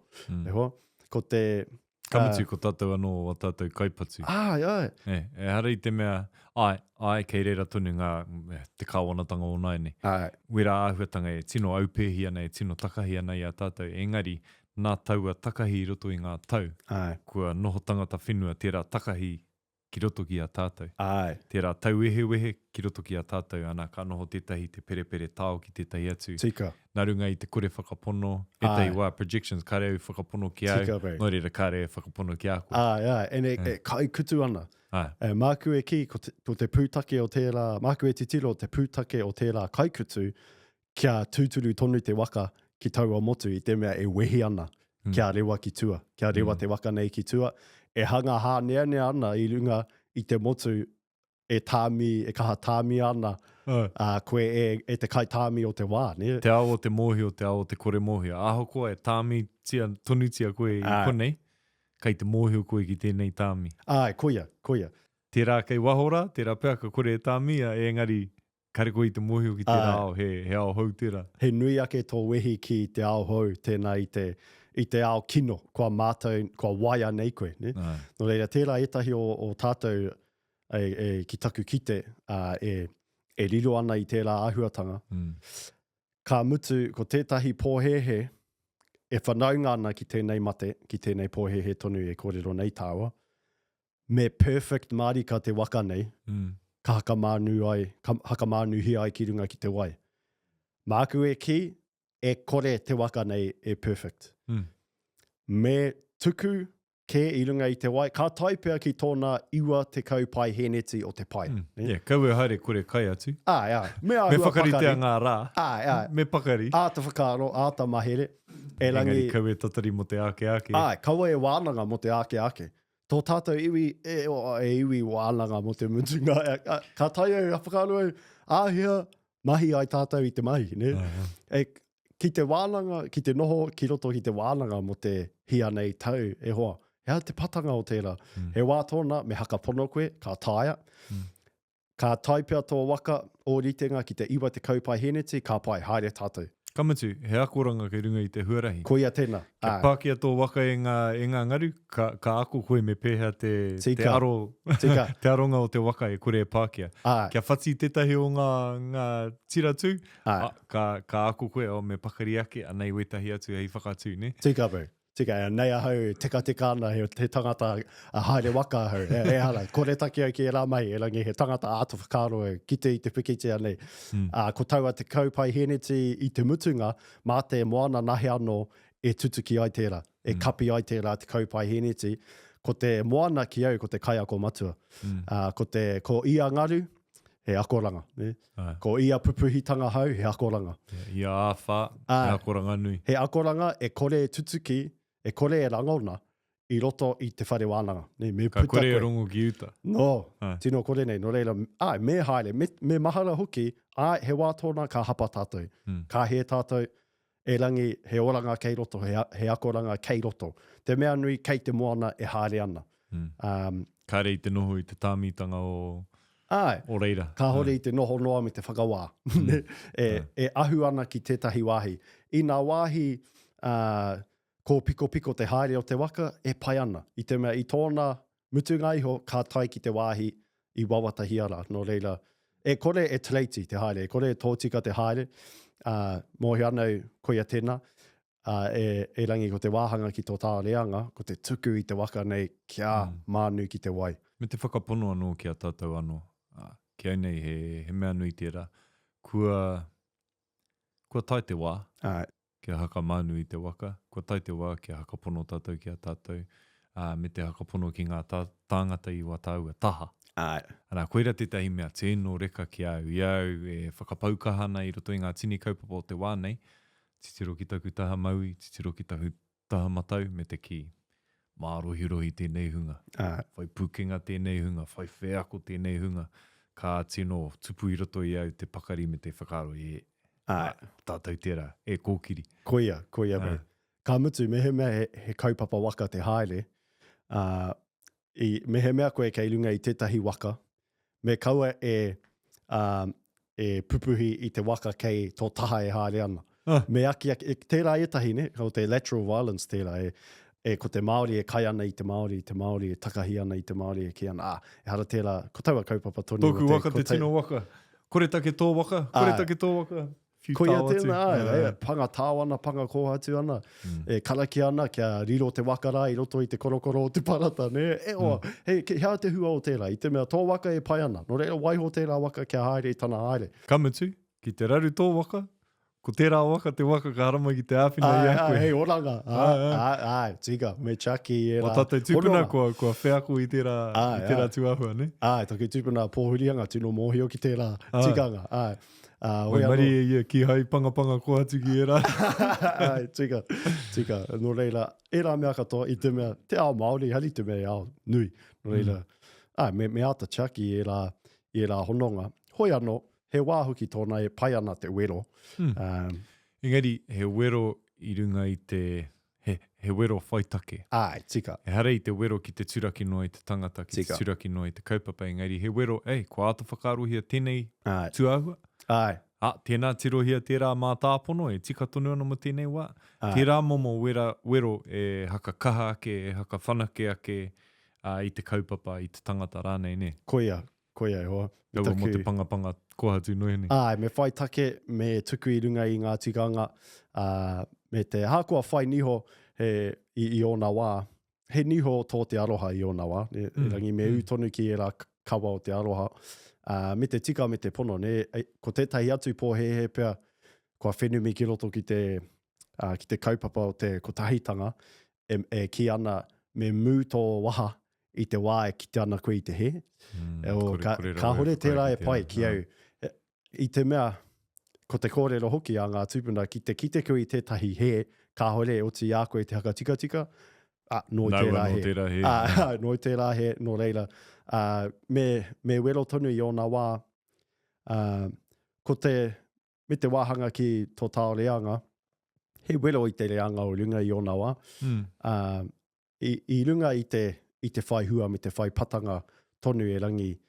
Ko te... Kamutu ko tātou anō o tātou kaipatu. E hara i te mea, kei reira tonu ngā te kāwanatanga o nai ne. Wera āhuatanga e tino aupēhi ana, e tino takahi ana i a tātou. Engari, nā taua takahi i roto i ngā tau. Kua noho tangata whenua, tērā takahi ki roto ki a tātou. Tērā tau wehe ki roto ki a tātou. Ana ka noho tētahi te perepere tāo ki tētahi atu. Tika. Nā runga i te kore whakapono, e tei wā projections, ka reo whakapono ki au, nō reira ka reo whakapono ki aku. E kai kutu ana. Māku e ki, ko te pūtake o tērā, māku e titiro te pūtake o tērā kai kutu, kia tūturu tonu te waka ki taua motu i te mea e wehi ana, kia rewa ki tua, kia rewa te waka nei ki tua, e hanga hā nea ana i runga i te motu e kaha tāmi ana, koe e te kai tāmi o te wā. Ne? Te ao o te mohi o te ao o te kore mohi. Aho koe e tāmi tonu tia koe i konei, kai te mohi o koe ki tēnei tāmi. Koia. Tērā kei wahora, tērā pēr ka kore e tāmi, engari kare koe i te mohi o ki tērā ao, he ao hou tērā. He nui ake tō wehi ki te ao hou, tēnā i te ao kino, kua mātou, kua waia nei koe. Ne? No reira, tērā etahi o tātou ki taku kite, e riro ana i tērā āhuatanga. Ka mutu, ko tētahi pōhehe, e whanaunga ana ki tēnei mate, ki tēnei pōhehe tonu e kōrero nei tāua, me perfect marika te waka nei, ka haka mānuhi ai ki runga ki te wai. Māku e ki, e kore te waka nei e perfect. Me tuku ke i runga i te wai, ka taipea ki tōna iwa te kaupai heneti o te pai. Kau e haere kore kai atu. Me whakaritea ngā rā. Me pakari. Āta whakaaro, āta mahere. Engari kau e tatari mo te ake. Kau e wānanga mo te ake. Tō tātou iwi, e iwi wānanga mo te mutunga. Ka tai au, whakaaro au, āhia, mahi ai tātou i te mahi. Ne? Ki te wānanga, ki te noho, ki roto ki te wānanga mo te hia nei tau, e hoa. Hea te patanga o tērā. He wā tōna, me haka pono koe, ka taia. Ka taipea tō waka o ritenga ki te iwa te kaupai heneti, ka pai, haere tātou. Kamatu, he akoranga kei runga i te huarahi. Koia tēnā. Ka pākia tō waka e ngā ngaru, ka ako koe me pēhea te aro, te aronga o te waka e kore e pākia. Kia whati tētahi o ngā tiratu, ka ako koe o me pakari ake, anei wetahi atu hei whakatu, ne? Tika bau. Tika, nei ahau, teka ana, he tangata a haere waka ahau. E hara, kore taki au ki e rā mai, e rangi he tangata āta whakaaro e kite i te whikite anei. Ko taua te kaupai heneti i te mutunga, mā te moana nahi anō e tutuki ai tērā, e kapi ai tērā te kaupai heneti. Ko te moana ki au, ko te kai ako matua. Ko ia ngaru, he akoranga. Ne? Ko ia pupuhitanga hau, he akoranga. Ia āwha, he akoranga nui. He akoranga e kore tutuki, e kore e rangona i roto i te whare wānanga. Ka kore e rongo ki uta. No, tino kore nei. No reira, me haere, me mahara hoki, he wā tōna ka hapa tātou. Ka he tātou, e rangi he oranga kei roto, he akoranga kei roto. Te mea nui kei te moana e haere ana. Ka rei te noho i te tāmitanga o reira. Ka hore i te noho noa me te whakawā. e ahu ana ki tētahi wāhi. I ngā wāhi ko piko te haere o te waka, e pai ana. I te mea i tōna mutunga iho, ka tai ki te wāhi i wawatahi ara. No reira, e kore e treiti te haere, e kore e tōtika te haere. Mohi anau koia tēnā. E rangi ko te wāhanga ki tō tāreanga, ko te tuku i te waka nei kia mānu ki te wai. Me te whakapono anō ki a tātou anō. Kia nei he mea nui tērā. Kua tai te wā, kia haka mānu i te waka. Kua tai te wā, kia hakapono tātou ki a tātou. Me te hakapono ki ngā tāngata i wā tāua taha. Ana, koira tētahi mea tēno reka ki au iau, e whakapaukahana i roto i ngā tini kaupapa o te wā nei. Titiro ki taku taha maui, titiro ki taku taha matau, me te ki mārohi tēnei hunga. Whai pukenga tēnei hunga, whai wheako tēnei hunga. Ka tino tupu i roto i au te pakari me te whakaro tātou tērā, e kōkiri. Koia mei. Ka mutu, me he mea he kaupapa waka te haere. Me he mea koe kei lunga i tētahi waka. Me kaua e pupuhi i te waka kei tō taha e haere ana. Me aki, tērā etahi ne, ko te lateral violence tērā, ko te Māori e kai ana i te Māori e takahi ana i te Māori e ki ana. E hara tērā, ko taua kaupapa tonu. Tōku waka te tino waka. Kore take tō waka, kore take tō waka. Koia tēnā, panga tāwana, panga kōhatu ana. E karaki ana kia riro te wakara i roto i te korokoro o te parata, ne? Hea te hua o tērā, i te mea tō waka e pai ana. No reira waiho tērā waka kia haere i tana haere. Kamutu, ki te raru tō waka, ko tērā waka te waka ka harama ki te āwhina i a koe. Hei, oranga. Tika, me chaki e rā. Wa tātou tūpuna kua wheako i tērā tuahua, ne? Taki tūpuna pōhurianga, tino mōhio ki tērā tikanga. Wai mari e ia ki hai panga kohatu ki e rā. Tika, no reira, e rā mea katoa i te mea, te ao Māori, hari te mea ao nui. No reira, me ata chaki e rā hononga. Hoi anō, he wāhuki tōna e pai ana te wero. Engari, he wero i runga i te, he wero whaitake. Tika. E hara i te wero ki te turaki noa i te tangata, ki te turaki noa i te kaupapa. Engari, he wero, ko ata whakarohia tēnei tuahua. Tēnā tirohia tērā mā tāpono, e tika tonu ana mo tēnei wā. Tērā momo wero e haka kaha ake, e haka whanake ake i te kaupapa, i te tangata rānei, ne? Koia e hoa. Kaua mo te panga kohatu noe ne. Me whai take, me tuku i runga i ngā tikanga, me te hākua whai niho i ona wā. He niho tō te aroha i ona wā. Rangi me utonu ki e rā kawa o te aroha. Me te tika me te pono, ne, ko tētahi atu pō he pēr, kua whenumi ki roto ki te kaupapa o te kotahitanga, ki ana me mū tō waha i te wā e kite ana koe i te he. Ka hore tērā e pai ki au. I te mea, ko te kōrero hoki a ngā tūpuna, ki te kite koe i tētahi he, ka hore o ti a koe te haka tika. Noi tērā he. Noi tērā he, no reira. Me wero tonu i ona wā, me te wāhanga ki tō tāo reanga, he wero i te reanga o runga i ona wā. I runga i te whai hua me te whai patanga tonu e rangi,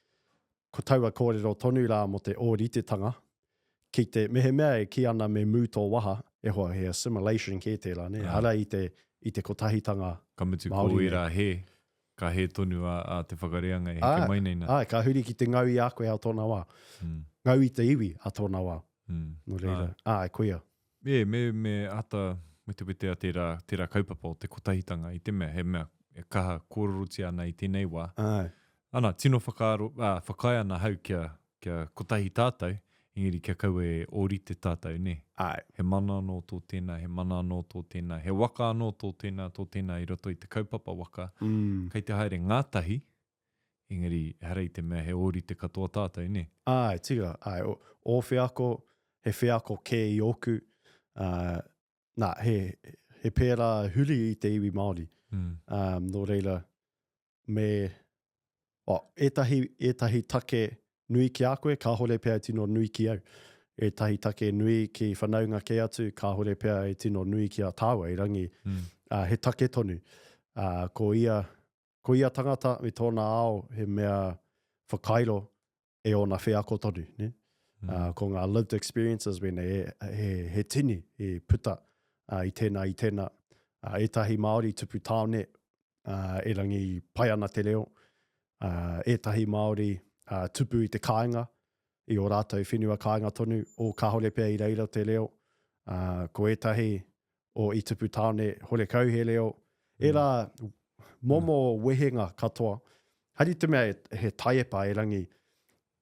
ko taua kōrero tonu rā mo te ōritetanga, ki te mehe mea e ki ana me mū tō waha, e hoa he assimilation ki tērā, ne? Ara i te kotahitanga Kamutu Māori. Ko i rā he, ka he tonu a te whakareanga e heke mai neina. Ka huri ki te ngau i a koe a tōna wā. Ngau i te iwi a tōna wā. No reira. E koia. Me ata me te wetea tērā kaupapa o te kotahitanga i te mea, he mea e kaha kōroroti ana i tēnei wā. Ana, tino whakai ana hau kia kotahi tātou, ingeri kia kau e ōrite tātou, ne? He mana anō tō tēnā, he mana anō tō tēnā, he waka anō tō tēnā i roto i te kaupapa waka. Kei te haere ngātahi, ingeri hara i te mea he ōrite katoa tātou, ne? Tika. O whiako, he whiako ke i oku, he pērā huri i te iwi Māori. No reira, etahi take nui ki a koe, ka hore pēr tino nui ki au. Etahi take nui ki whanaunga ke atu, ka hore pēr e tino nui ki a tāua i rangi. He take tonu. Ko ia ko ia tangata me tōna ao he mea whakairo e ona whea ko tonu, ne? Ko ngā lived experiences wene he tini, he puta i tēnā. Etahi Māori tupu tāone, e rangi pai ana te reo. Etahi Māori tupu i te kāinga, i o rātou whenua kāinga tonu, o ka hore pia i reira te reo. Ko etahi o i tupu tāone hore kau he reo. E rā momo wehenga katoa. Hari te mea he taiepa e rangi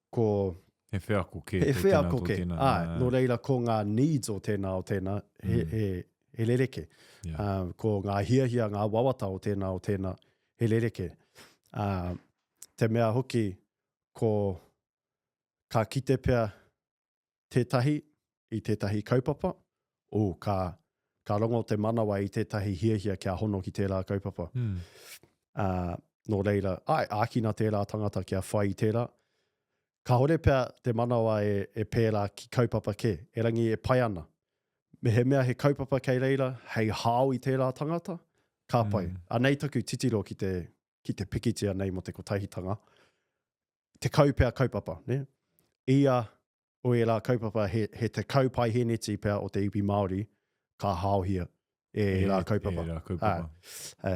ko... He whea koke. He whea koke. Nō reira ko ngā needs o tēnā, he lereke. Yeah. Ko ngā hiahia, ngā wawata o tēnā, he lereke. Te mea hoki ko ka kite pia tētahi i tētahi kaupapa, ka rongo te manawa i tētahi hiahia kia hono ki tērā kaupapa. Nō reira, ākina tērā tangata kia whai i tērā. Ka hore pia te manawa e pērā ki kaupapa ke, e rangi e pai ana. Me he mea he kaupapa kei reira, hei hao i tērā tangata, ka pai. Anei taku titiro ki te pikitia nei mo te kotahitanga. Te kaupea kaupapa, ne? Ia o e rā kaupapa he te kaupai heneti pia o te iwi Māori, ka haohia e rā kaupapa.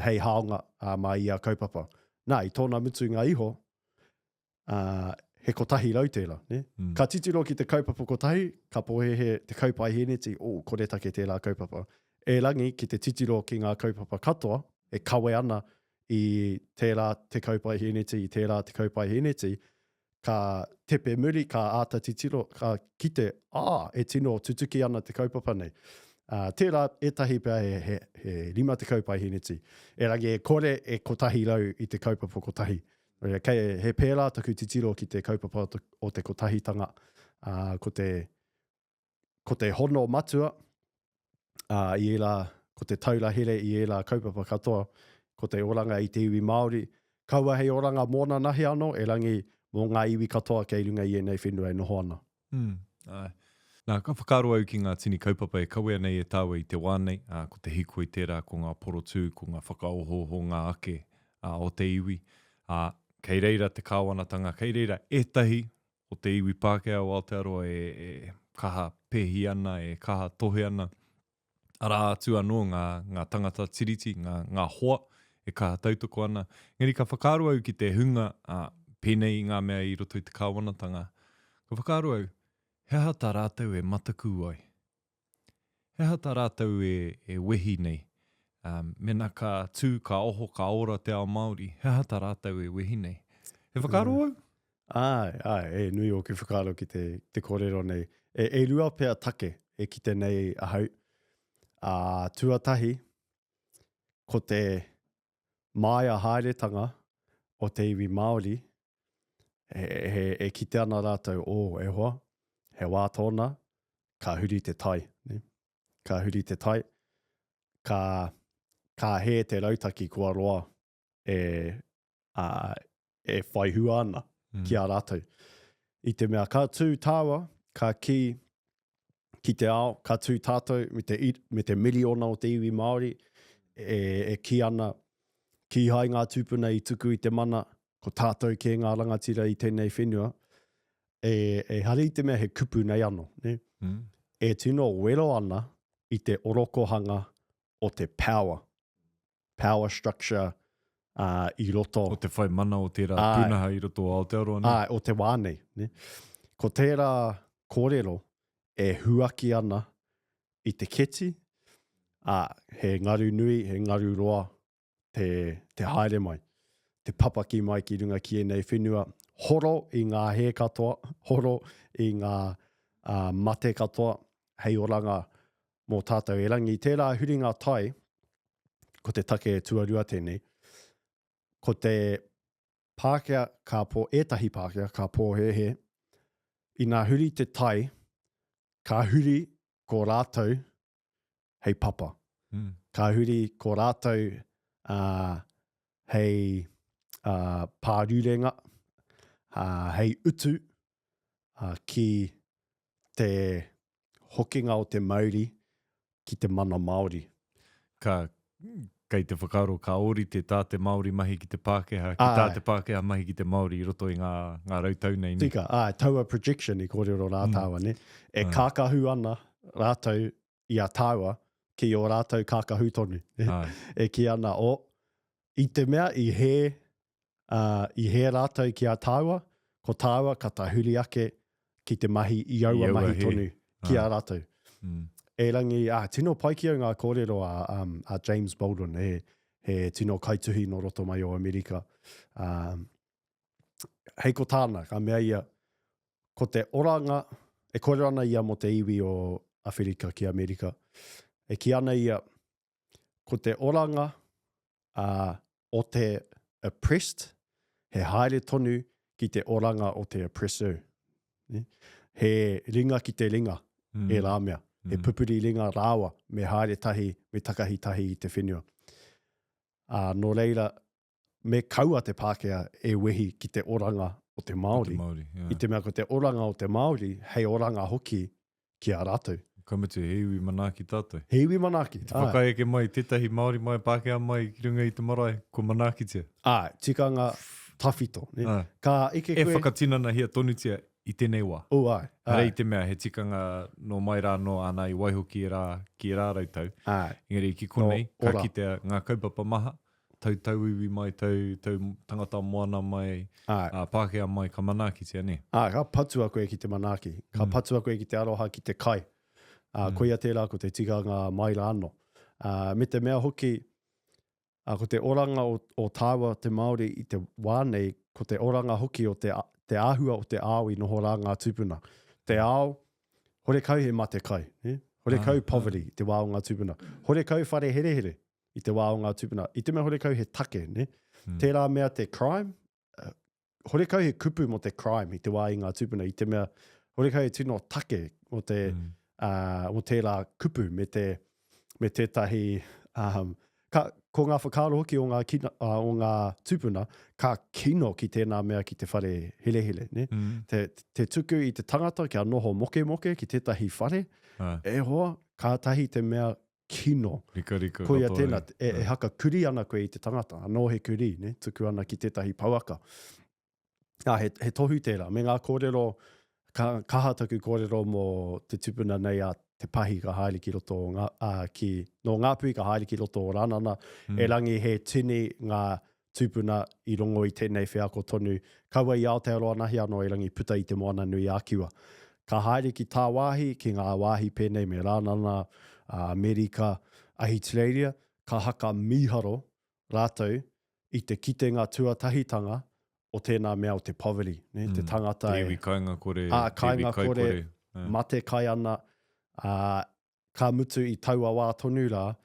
Hei haonga mai ia kaupapa. Nā, i tōna mutu ngā iho, he kotahi rau tērā, ne? Ka titiro ki te kaupapa kotahi, ka pohe he te kaupai heneti, kore take tērā kaupapa. E rangi ki te titiro ki ngā kaupapa katoa, e kawe ana i tērā te kaupai heneti, i tērā te kaupai heneti, ka tepe muri, ka āta titiro, ka kite, e tino tutuki ana te kaupapa nei. Tērā etahi pia he rima te kaupai heneti. E rangi e kore e kotahi rau i te kaupapa kotahi. Kei he pērā taku titiro ki te kaupapa o te kotahitanga, ko te hono matua, i e la, ko te taura here i e la kaupapa katoa, ko te oranga i te iwi Māori. Kaua hei oranga mōna nahi anō, e rangi mō ngā iwi katoa kei runga i e nei whenua e noho ana. Nā, ka whakaro au ki ngā tini kaupapa e kawea nei e tāua i te wānei, ko te hiko i tērā, ko ngā porotū, ko ngā whakaoho ho ngā ake o te iwi. Kei reira te kāwanatanga, kei reira etahi o te iwi Pākehā o Aotearoa e kaha pehi ana, e kaha tohe ana. Ara atu anō ngā tangata tiriti, ngā hoa e kaha tautoko ana. Ngeri ka whakaro au ki te hunga pēnei ngā mea i roto i te kāwanatanga. Ka whakaro au, he aha tā rātou e mataku ai. He aha tā rātou e wehi nei. Mena ka tū, ka oho, ka ora te ao Māori, he aha tā rātou e wehi nei. He whakaro au? E nui o ki whakaro ki te kōrero nei. E rua pia take e ki te nei ahau. Tuatahi, ko te maia haeretanga o te iwi Māori, e kite ana rātou e hoa, he wā tōna, ka huri te tai. Ne? Ka huri te tai, ka he te rautaki kua roa e whai hua ana ki a rātou. I te mea ka tū tāua, ka ki te ao, ka tū tātou me te miliona o te iwi Māori, e ki ana, ki hai ngā tūpuna i tuku i te mana, ko tātou ke ngā rangatira i tēnei whenua, e hari te mea he kupu nei anō. Ne? E tino wero ana i te orokohanga o te power structure i roto. O te whai mana o tērā pūnaha i roto o Aotearoa. Ne? O te wānei. Ne? Ko tērā kōrero e huaki ana i te keti, he ngaru nui, he ngaru roa, te haere mai. Te papaki mai ki runga ki e nei whenua. Horo i ngā he katoa, horo i ngā mate katoa, hei oranga mō tātou e rangi. Tērā huringa tai, ko te take tuarua tēnei, ko te Pākehā ka pō, etahi Pākehā ka pō he, i ngā huri te tai, ka huri ko rātou hei papa. Ka huri ko rātou hei pārurenga, hei utu ki te hokinga o te Māori ki te mana Māori. Ka kei te whakaaro ka ori te tā te Māori mahi ki te Pākehā, ki tā te Pākehā mahi ki te Māori i roto i ngā rautau nei. Tika, taua projection i kōrero rātawa, ne? E kākahu ana rātau i a tāua ki o rātau kākahu tonu. E ki ana i te mea i he rātau ki a tāua, ko tāua ka tahuri ake ki te mahi i aua mahi tonu ki a rātau. E rangi, tino pai ki au ngā kōrero a James Baldwin, he tino kaituhi no roto mai o Amerika. Hei ko tāna, ka mea ia, ko te oranga, e kōrero ana ia mo te iwi o Awherika ki Amerika. E ki ana ia, ko te oranga o te oppressed, he haere tonu ki te oranga o te oppressor. He ringa ki te ringa, e rā mea. He pupuri ringa rāwa, me haere tahi, me takahi tahi i te whenua. Nō reira, me kaua te Pākehā e wehi ki te oranga o te Māori. I te mea ko te oranga o te Māori, hei oranga hoki ki a rātou. Kamutu, he iwi manaaki tātou. He iwi manaaki. Te whakaeke mai, tētahi Māori mai, Pākehā mai, ki runga i te marae, ko manaaki tia. Tikanga tawhito. Ka ike koe... E whakatinana hia tonutia i tēnei wā. Rei te mea, he tikanga no mai rā no ana i waiho ki rā rautau. Engari ki konei, ka kitea ngā kaupapa maha, tau iwi mai, tau tangata moana mai, Pākehā mai, ka manaaki tia ne. Ka patua koe ki te manaaki. Ka patua koe ki te aroha ki te kai. Koia tērā ko te tikanga mai rā no. Me te mea hoki, ko te oranga o tāua te Māori i te wānei, ko te oranga hoki o te āhua o te ao i noho rā ngā tūpuna. Te ao, hore kau he mate kai. Hore kau poverty i te wā o ngā tūpuna. Hore kau whare here i te wā o ngā tūpuna. I te mea hore kau he take. Tērā mea te crime, hore kau he kupu mo te crime i te wā i ngā tūpuna. I te mea hore kau he tino take o tērā kupu me tētahi... ko ngā whakaro hoki o ngā tūpuna, ka kino ki tēnā mea ki te whare hele. Te tuku i te tangata kia noho moke ki tētahi whare, e hoa, ka tahi te mea kino. Rika, koia tēnā, e haka kuri ana koe i te tangata, anō he kuri, tuku ana ki tētahi pauaka. He tohu tērā, me ngā kōrero, kaha taku kōrero mo te tūpuna nei a te pahi ka haere ki roto no Ngāpuhi ka haere ki roto o Ranana, e rangi he tini ngā tūpuna i rongo i tēnei whiako tonu. Kaua i Aotearoa nahi anō e rangi puta i te moana nui ākiwa. Ka haere ki tā wāhi, ki ngā wāhi pēnei me Ranana, Amerika, Ahitereiria, ka haka miharo rātou i te kitenga tuatahitanga o tēnā mea o te poverty. Te tangata e... Te kainga kore. Kainga kore, mate kai ana, ka mutu i taua wā tonu rā,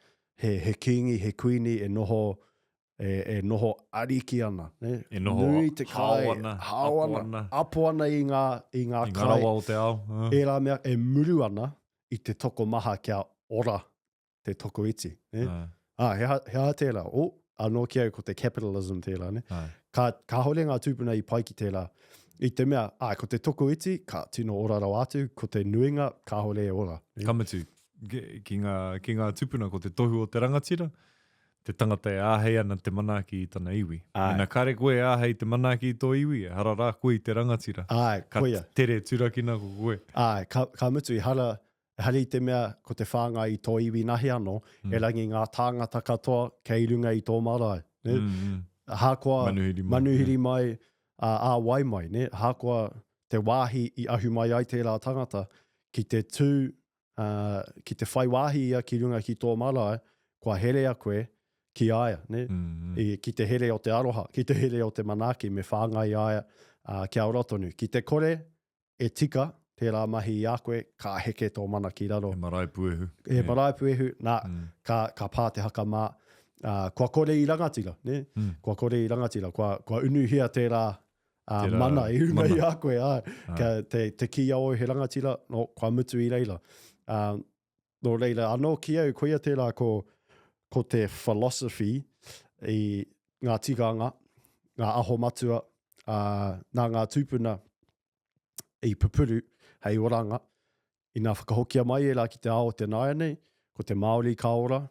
he kingi, he kuini, e noho ariki ana. E noho nui te kai, hauana, apo ana i ngā kai. Rawa o te ao. E rā mea, e muru ana i te toko maha kia ora te toko iti. He ha tērā, anō ki au ko te capitalism tērā. Ka hore ngā tūpuna i pai ki tērā. I te mea, ko te toko iti, ka tino oraro atu, ko te nuinga, ka hore e ora. Kamutu, ki ngā tupuna ko te tohu o te rangatira, te tangata e āhei ana te manaaki i tana iwi. Nā kare koe āhei te manaaki i tō iwi, hara rā koe i te rangatira. Ka tere turakina ko koe. Ka mutu i hari te mea ko te whānga i tō iwi nahi anō, e rangi ngā tāngata katoa kei runga i tō marae. Hākua manuhiri mai, wai mai, hākua te wāhi i ahu mai ai tērā tangata, ki te whai wāhi ia ki runga ki tō marae, kua here a koe ki aia, ki te here o te aroha, ki te here o te manaaki, me whāngai aia ki aurotonu. Ki te kore, e tika, tērā mahi i a koe, ka heke tō mana ki raro. E marae puehu. Marae puehu, ka pā te haka mā. Kua kore i rangatira, Kua kore i rangatira, kua unuhia tērā mana i runga i a koe, te ki au he rangatira, no, kua mutu i reila. No reila, anō ki au, koia tērā ko te philosophy i ngā tikanga, ngā aho matua, nā ngā tūpuna i pupuru, hei oranga, i ngā whakahokia mai e rā ki te ao te naia nei, ko te Māori ka ora,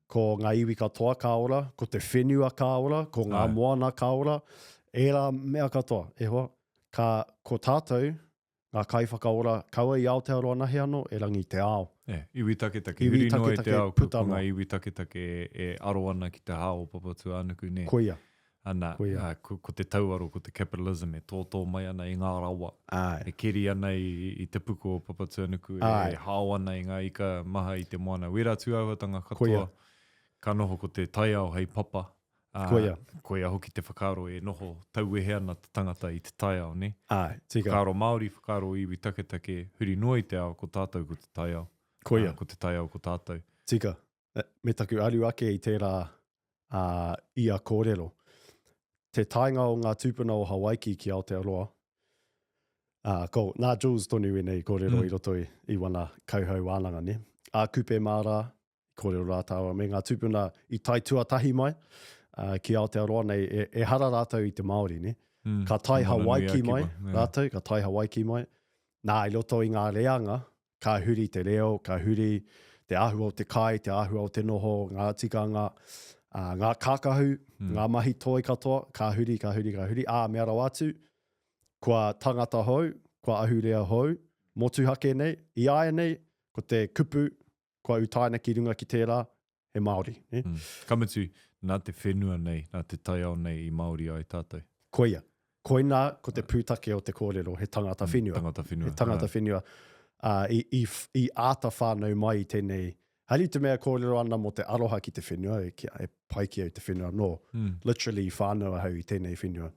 ko ngā iwi katoa ka ora, ko te whenua ka ora, ko ngā moana ka ora, e rā mea katoa, e hoa, ko tātou, ngā kaiwhakaora, kaua i Aotearoa nahi anō, e rangi te ao. Iwi taketake, huri noa i te ao, ko ngā iwi taketake e aro ana ki te hao papatu anuku ne. Koia. Ana, ko te tauaro, ko te capitalism, e tōtō mai ana i ngā rawa. E keri ana i te puko papatu anuku, e hao ana i ngā ika maha i te moana. Wera tū auatanga katoa, ka noho ko te taiao hei papa. Koia hoki te whakaro e noho tauehe ana te tangata i te taiao, ne? Whakaro Māori, whakaro iwi taketake, huri noa i te ao, ko tātou ko te taiao. Koia. Ko te taiao ko tātou. Tika, me taku aru ake i tērā ia kōrero. Te tainga o ngā tūpuna o Hawaiki ki Aotearoa. Nā Jules tonu e nei kōrero i roto i wana kauhau wānanga, ne? Kupe mārā, kōrero rātaua, me ngā tūpuna i tai tuatahi mai, ki Aotearoa nei, e hara rātau i te Māori, ne? Ka tai Hawaiki mai, rātau, ka tai Hawaiki mai. Nā, i roto i ngā reanga, ka huri te reo, ka huri te ahu o te kai, te ahu o te noho, ngā tikanga, ngā kākahu, ngā mahi toi katoa, ka huri. Me ara wātu, kua tangata hou, kua ahurea hou, motu hake nei, i aia nei, ko te kupu, kua utaina ki runga ki tērā, he Māori. Kamatu, nā te whenua nei, nā te taiao nei i Māori ai tātou. Koia. Koina, ko te pūtake o te kōrero, he tangata whenua. He tangata whenua. I āta whānau mai i tēnei. Hari te mea kōrero ana mo te aroha ki te whenua, e pai ki au te whenua, no. Literally whānau hau i tēnei whenua.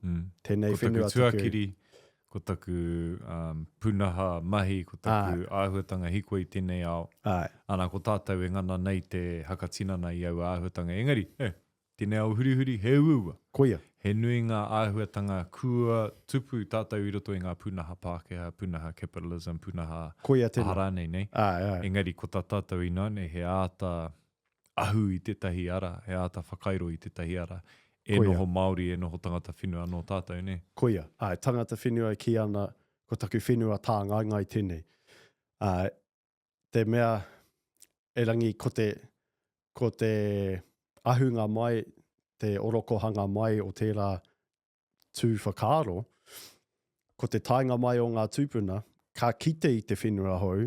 Tēnei whenua tuku. Ko taku tuakiri, ko taku punaha mahi, ko taku āhuatanga hikoi tēnei ao. Ana ko tātou e ngana nei te hakatinana i au āhuatanga. Engari, tēnei au huri, he ua. Koia. He nui ngā āhuatanga kua tupu tātou i roto i ngā punaha Pākehā, punaha capitalism, punaha aharanei nei. Engari, ko tā tātou i nane, he āta ahu i tētahi ara, he āta whakairo i tētahi ara. Noho Māori, noho tangata whenua no tātou, ne? Koia. Tangata whenua ki ana, ko taku whenua tā ngai tēnei. Te mea, e rangi, ko te ahunga mai, te orokohanga mai o tērā tū whakaaro, ko te tainga mai o ngā tūpuna, ka kite i te whenua hou,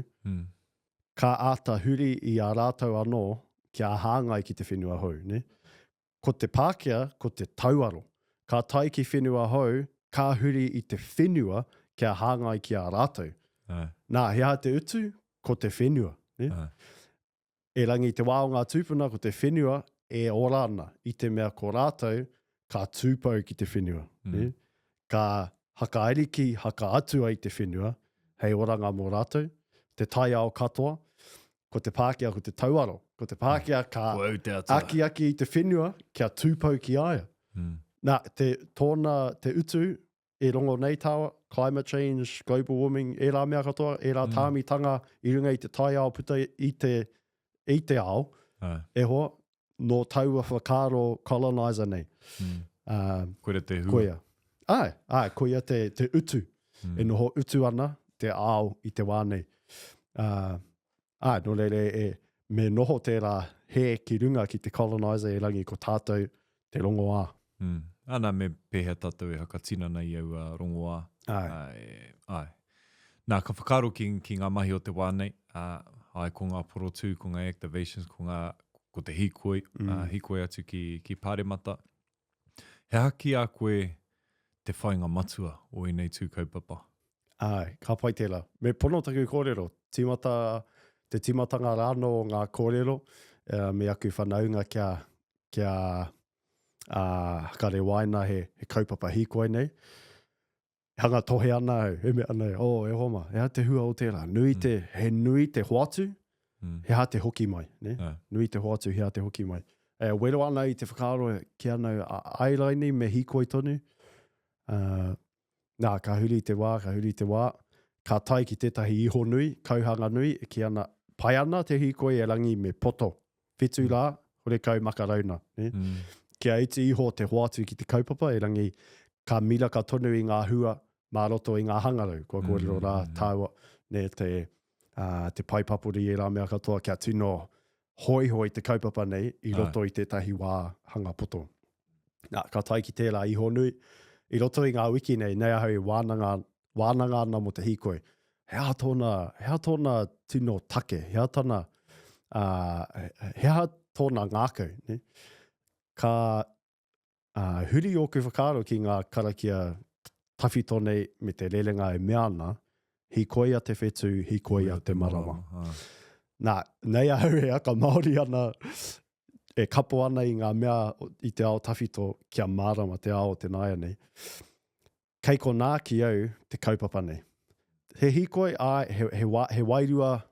ka āta huri i a rātau anō, kia hāngai ki te whenua hou, ne? Ko te Pākehā, ko te tauaro. Ka tai ki whenua hou, ka huri i te whenua, kia hāngai ki a rātau. Nā, hea te utu, ko te whenua, ne? E rangi te wā o ngā tūpuna, ko te whenua, e ora ana, i te mea ko rātou, ka tūpau ki te whenua. Ka hakaeriki, haka atua i te whenua, hei oranga mō rātou, te tai ao katoa, ko te Pākehā, ko te tauaro. Ko te Pākehā, ka aki i te whenua, kia tūpau ki aia. Nā, tōna te utu, e rongo nei tawa, climate change, global warming, e rā mea katoa, e rā tāmitanga i runga i te tai ao puta i te ao, e hoa, no taua whakaro colonizer nei. Koia te hua. Koia. Koia te utu. E noho utu ana, te ao i te wānei. No leire me noho tērā he ki runga ki te colonizer e rangi ko tātou te rongo ā. Ana me pēhea tātou e hakatinana i au rongo ā. Nā, ka whakaro ki ngā mahi o te wānei, ko ngā porotu, ko ngā activations, ko te hikoi, hikoi atu ki Pāremata. He haki a koe te whainga matua o i nei tū kaupapa. Ka pai tēnā. Me pono taku kōrero, te timatanga rāno o ngā kōrero, me aku whanaunga kia hakare waina he kaupapa hikoi nei. Hanga tohe ana au, he me ana, e homa, he te hua o tērā. He nui te hoatu, he ha te hoki mai, ne? Nui te hoatu, he ha te hoki mai. Wero ana i te whakaaro ki ana ailaini me hikoi tonu. Nā, ka huri te wā. Ka tai ki tētahi iho nui, kauhanga nui, ki ana pai ana te hikoi e rangi me poto. Whitu rā, hore kau makarauna. Ne? Kia iti iho te hoatu ki te kaupapa, e rangi ka mira ka tonu i ngā hua, mā roto i ngā hangarau. Kua kōrero rā, tāua, ne te paipapuri e rā mea katoa, kia tino hoi te kaupapa nei i roto i tētahi wā hanga poto. Ka tai ki tērā iho nui, i roto i ngā wiki nei ahau wānanga ana mo te hīkoi. Hea tōna tino take, hea tōna ngākau. Ne? Ka huri o ku whakaaro ki ngā karakia tawhito nei me te rerenga e meana, hīkoi a te whetū, hīkoi a te marama. Nei ahau e aka Māori ana, e kapo ana i ngā mea i te ao tawhito kia marama te ao te naia nei. Kei ko nā ki au te kaupapa nei. He hīkoi, he wairua,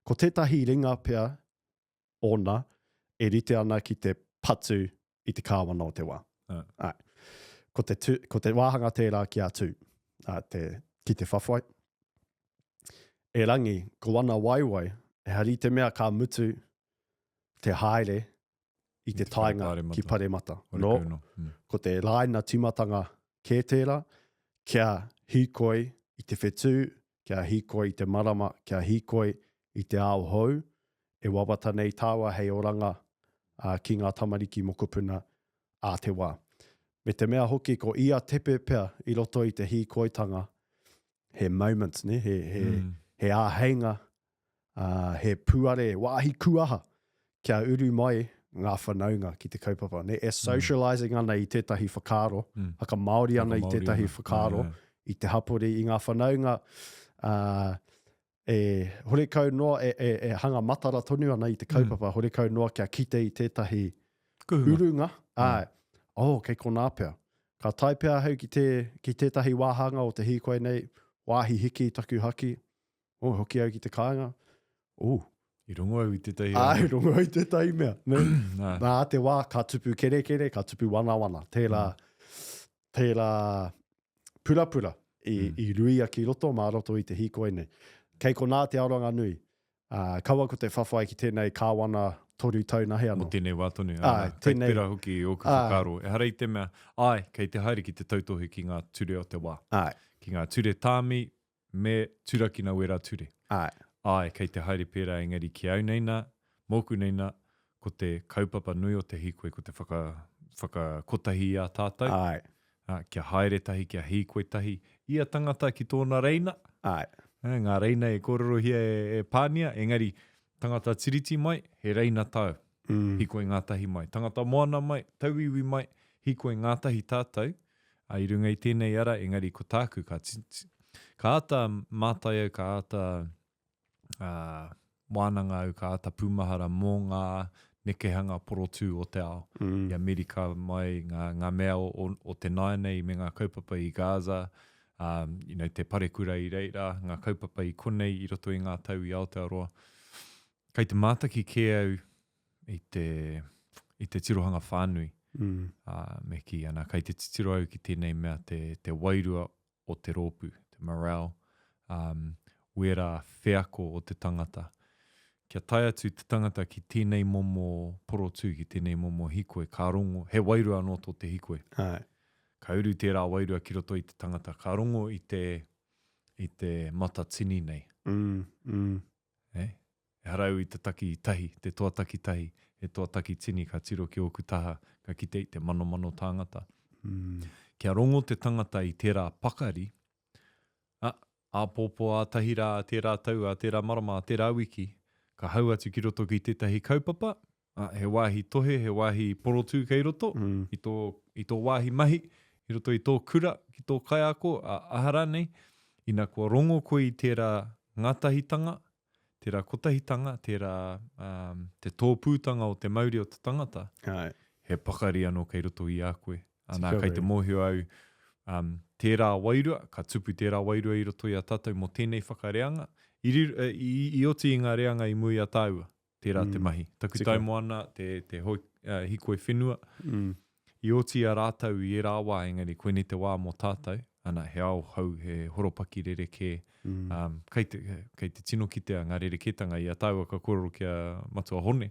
ko tētahi ringa pia ona, e rite ana ki te patu i te kāwana o te wā. Ko te wāhanga tērā ki a tū, ki te whawhai. E rangi, ko wana waiwai, e hari te mea ka mutu te haere i te tainga ki Paremata. Ko te laina timatanga kē tērā, kia hīkoi i te whetū, kia hīkoi i te marama, kia hīkoi i te ao hou, e wawata nei tāua hei oranga ki ngā tamariki mokopuna a te wā. Me te mea hoki ko ia tepe pea i roto i te hīkoitanga, he moments, ne? He āheinga, he puare, wāhi kuaha, kia uru mai ngā whanaunga ki te kaupapa. Ne? E socializing ana i tētahi whakaaro, haka Māori ana i tētahi whakaaro, i te hapori i ngā whanaunga, horekau noa e hanga matara tonu ana i te kaupapa, horekau noa kia kite i tētahi urunga. Kei ko nā pea. Ka tai pea hau ki tētahi wāhanga o te hīkoi nei, wāhi hiki taku haki, hoki au ki te kāinga. I rongo au i tētahi. I rongo au i tētahi mea. Nā te wā, ka tupu kere, ka tupu wana. Tērā pura i ruia ki roto, mā roto i te hīkoi nei. Kei ko nā te aronga nui. Kaua ko te whawhai ki tēnei kāwana toru tau nahi anō. Mo tēnei wātonu. Kei pera hoki o ku whakaro. E hara i te mea, kei te haere ki te tautohe ki ngā ture o te wā. Ki ngā ture tāmi, me turakina wera ture. Kei te haere pera engari ki au neina, moku neina, ko te kaupapa nui o te hīkoi, ko te whakakotahi a tātou. Kia haere tahi, kia hīkoi tahi. Ia tangata ki tōna reina. Ngā reina e kōrero hia e pānia, engari tangata tiriti mai, he reina tau, hikoi ngātahi mai. Tangata moana mai, tauiwi mai, hikoi ngātahi tātou. I runga i tēnei ara, engari ko tāku, ka ata mātai au, ka ata wānanga au, ka ata pūmahara mō ngā nekehanga porotū o te ao. I Amerika mai, ngā mea o te naenei, me ngā kaupapa i Gaza, te parekura i reira, ngā kaupapa i konei, i roto i ngā tau i Aotearoa. Kei te mātaki ke au i te tirohanga whānui. Me ki ana, kei te titiro au ki tēnei mea te wairua o te rōpū, te morale, wera whiako o te tangata. Kia tai atu te tangata ki tēnei momo porotū, ki tēnei momo hikoi, ka rongo, he wairua anō tō te hikoi. Ka uru tērā wairua ki roto i te tangata, ka rongo i te mata tini nei. E harau i te taki tahi, te tuataki tahi, e tuataki tini ka tiro ki oku taha, ka kite i te mano tāngata. Kia rongo te tangata i tērā pakari, āpōpō ātahira, tērā tau, tērā marama, tērā wiki, ka hau atu ki roto ki tētahi kaupapa, he wāhi tohe, he wāhi porotū kei roto, i tō wāhi mahi, i roto i tō kura, ki tō kaiako, ahara nei, ina kua rongo koe i tērā ngātahitanga, tērā kotahitanga, te tōpūtanga o te mauri o te tangata, he pakari anō kei roto i a koe. Anā kei te mōhio au, tērā wairua, ka tupu tērā wairua i roto i a tātou mo tēnei whakareanga, i oti i ngā reanga i mui a tāua, tērā te mahi. Taku tai moana, te hikoi whenua, i oti a rātau i e rāwā, engari koe ni te wā mō tātou, ana he ao hau, he horopaki rereke, kei te tino kitea ngā rereketanga i a tāua ka kōrero kia matua hone,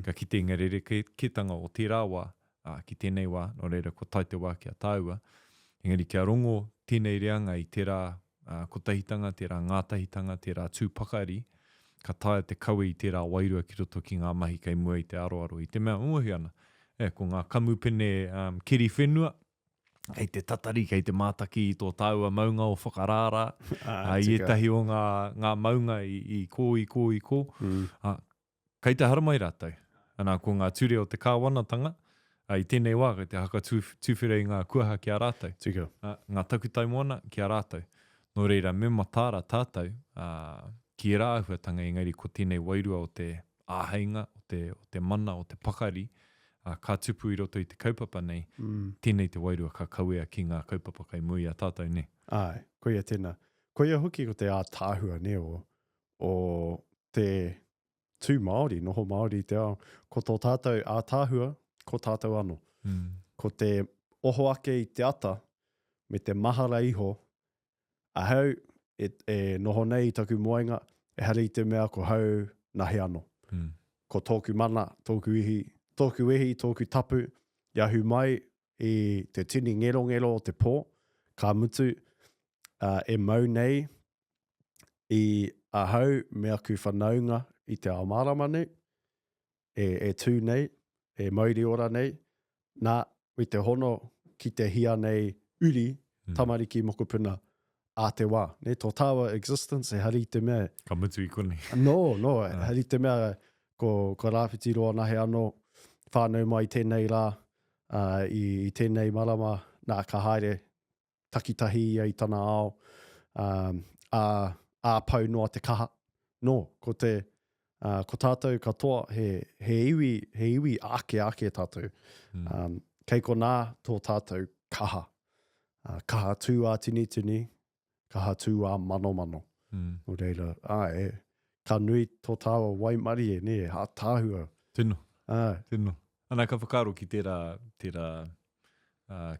ka kite ngā rereketanga o tērā wā, ki tēnei wā, no reira ko tai te wā kia tāua, engari kia rongo tēnei reanga i tērā kotahitanga, tērā ngātahitanga, tērā tūpakari, ka taia te kawe i tērā wairua ki roto ki ngā mahi kei mua i te aroaro i te mea umuhi ana. Ko ngā kamupene kiri whenua, kei te tatari, kei te mātaki i tō tāua maunga o whakarara, i etahi o ngā maunga i kō. Kei te haramai rātou. Anā, ko ngā ture o te kāwanatanga, i tēnei wā, kei te haka tūwhire i ngā kuaha ki a rātou. Ngā takutau moana ki a rātou. Nō reira, me Mataora tātou, ki e rāhuatanga engari ko tēnei wairua o te āheinga, o te mana, o te pakari, ka tupu i roto i te kaupapa nei, tēnei te wairua ka kauea ki ngā kaupapa kai mui a tātou nei. Ai, koia tēnā. Koia hoki ko te ātāhua ne o te tū Māori, noho Māori te ao. Ko tō tātou ātāhua, ko tātou anō. Ko te oho ake i te ata, me te mahara iho, ahau e noho nei i taku moenga, e hari i te mea ko hau nahi anō. Ko tōku mana, tōku ihi, tōku tapu, iahu mai i te tini ngero o te pō, ka mutu e mau nei i ahau mea ku whanaunga i te ao maramane, e tū nei, e mauri ora nei, nā, i te hono ki te hia nei uri, tamariki mokopuna a te wā. Ne, tō tāua existence e hari te mea. Ka mutu i kone. No, hari te mea ko rāwhiti roa nahe anō, whānau mai tēnei rā, i tēnei marama, nā ka haere takitahi i tana ao, a pau noa te kaha. No, ko tātou katoa, he iwi ake tātou. Kei ko nā tō tātou kaha. Kaha tū a tini, kaha tū a mano. O reira, ka nui tō tāua waimari e, ne, ha tāhua. Tino. Ana ka whakaro ki tērā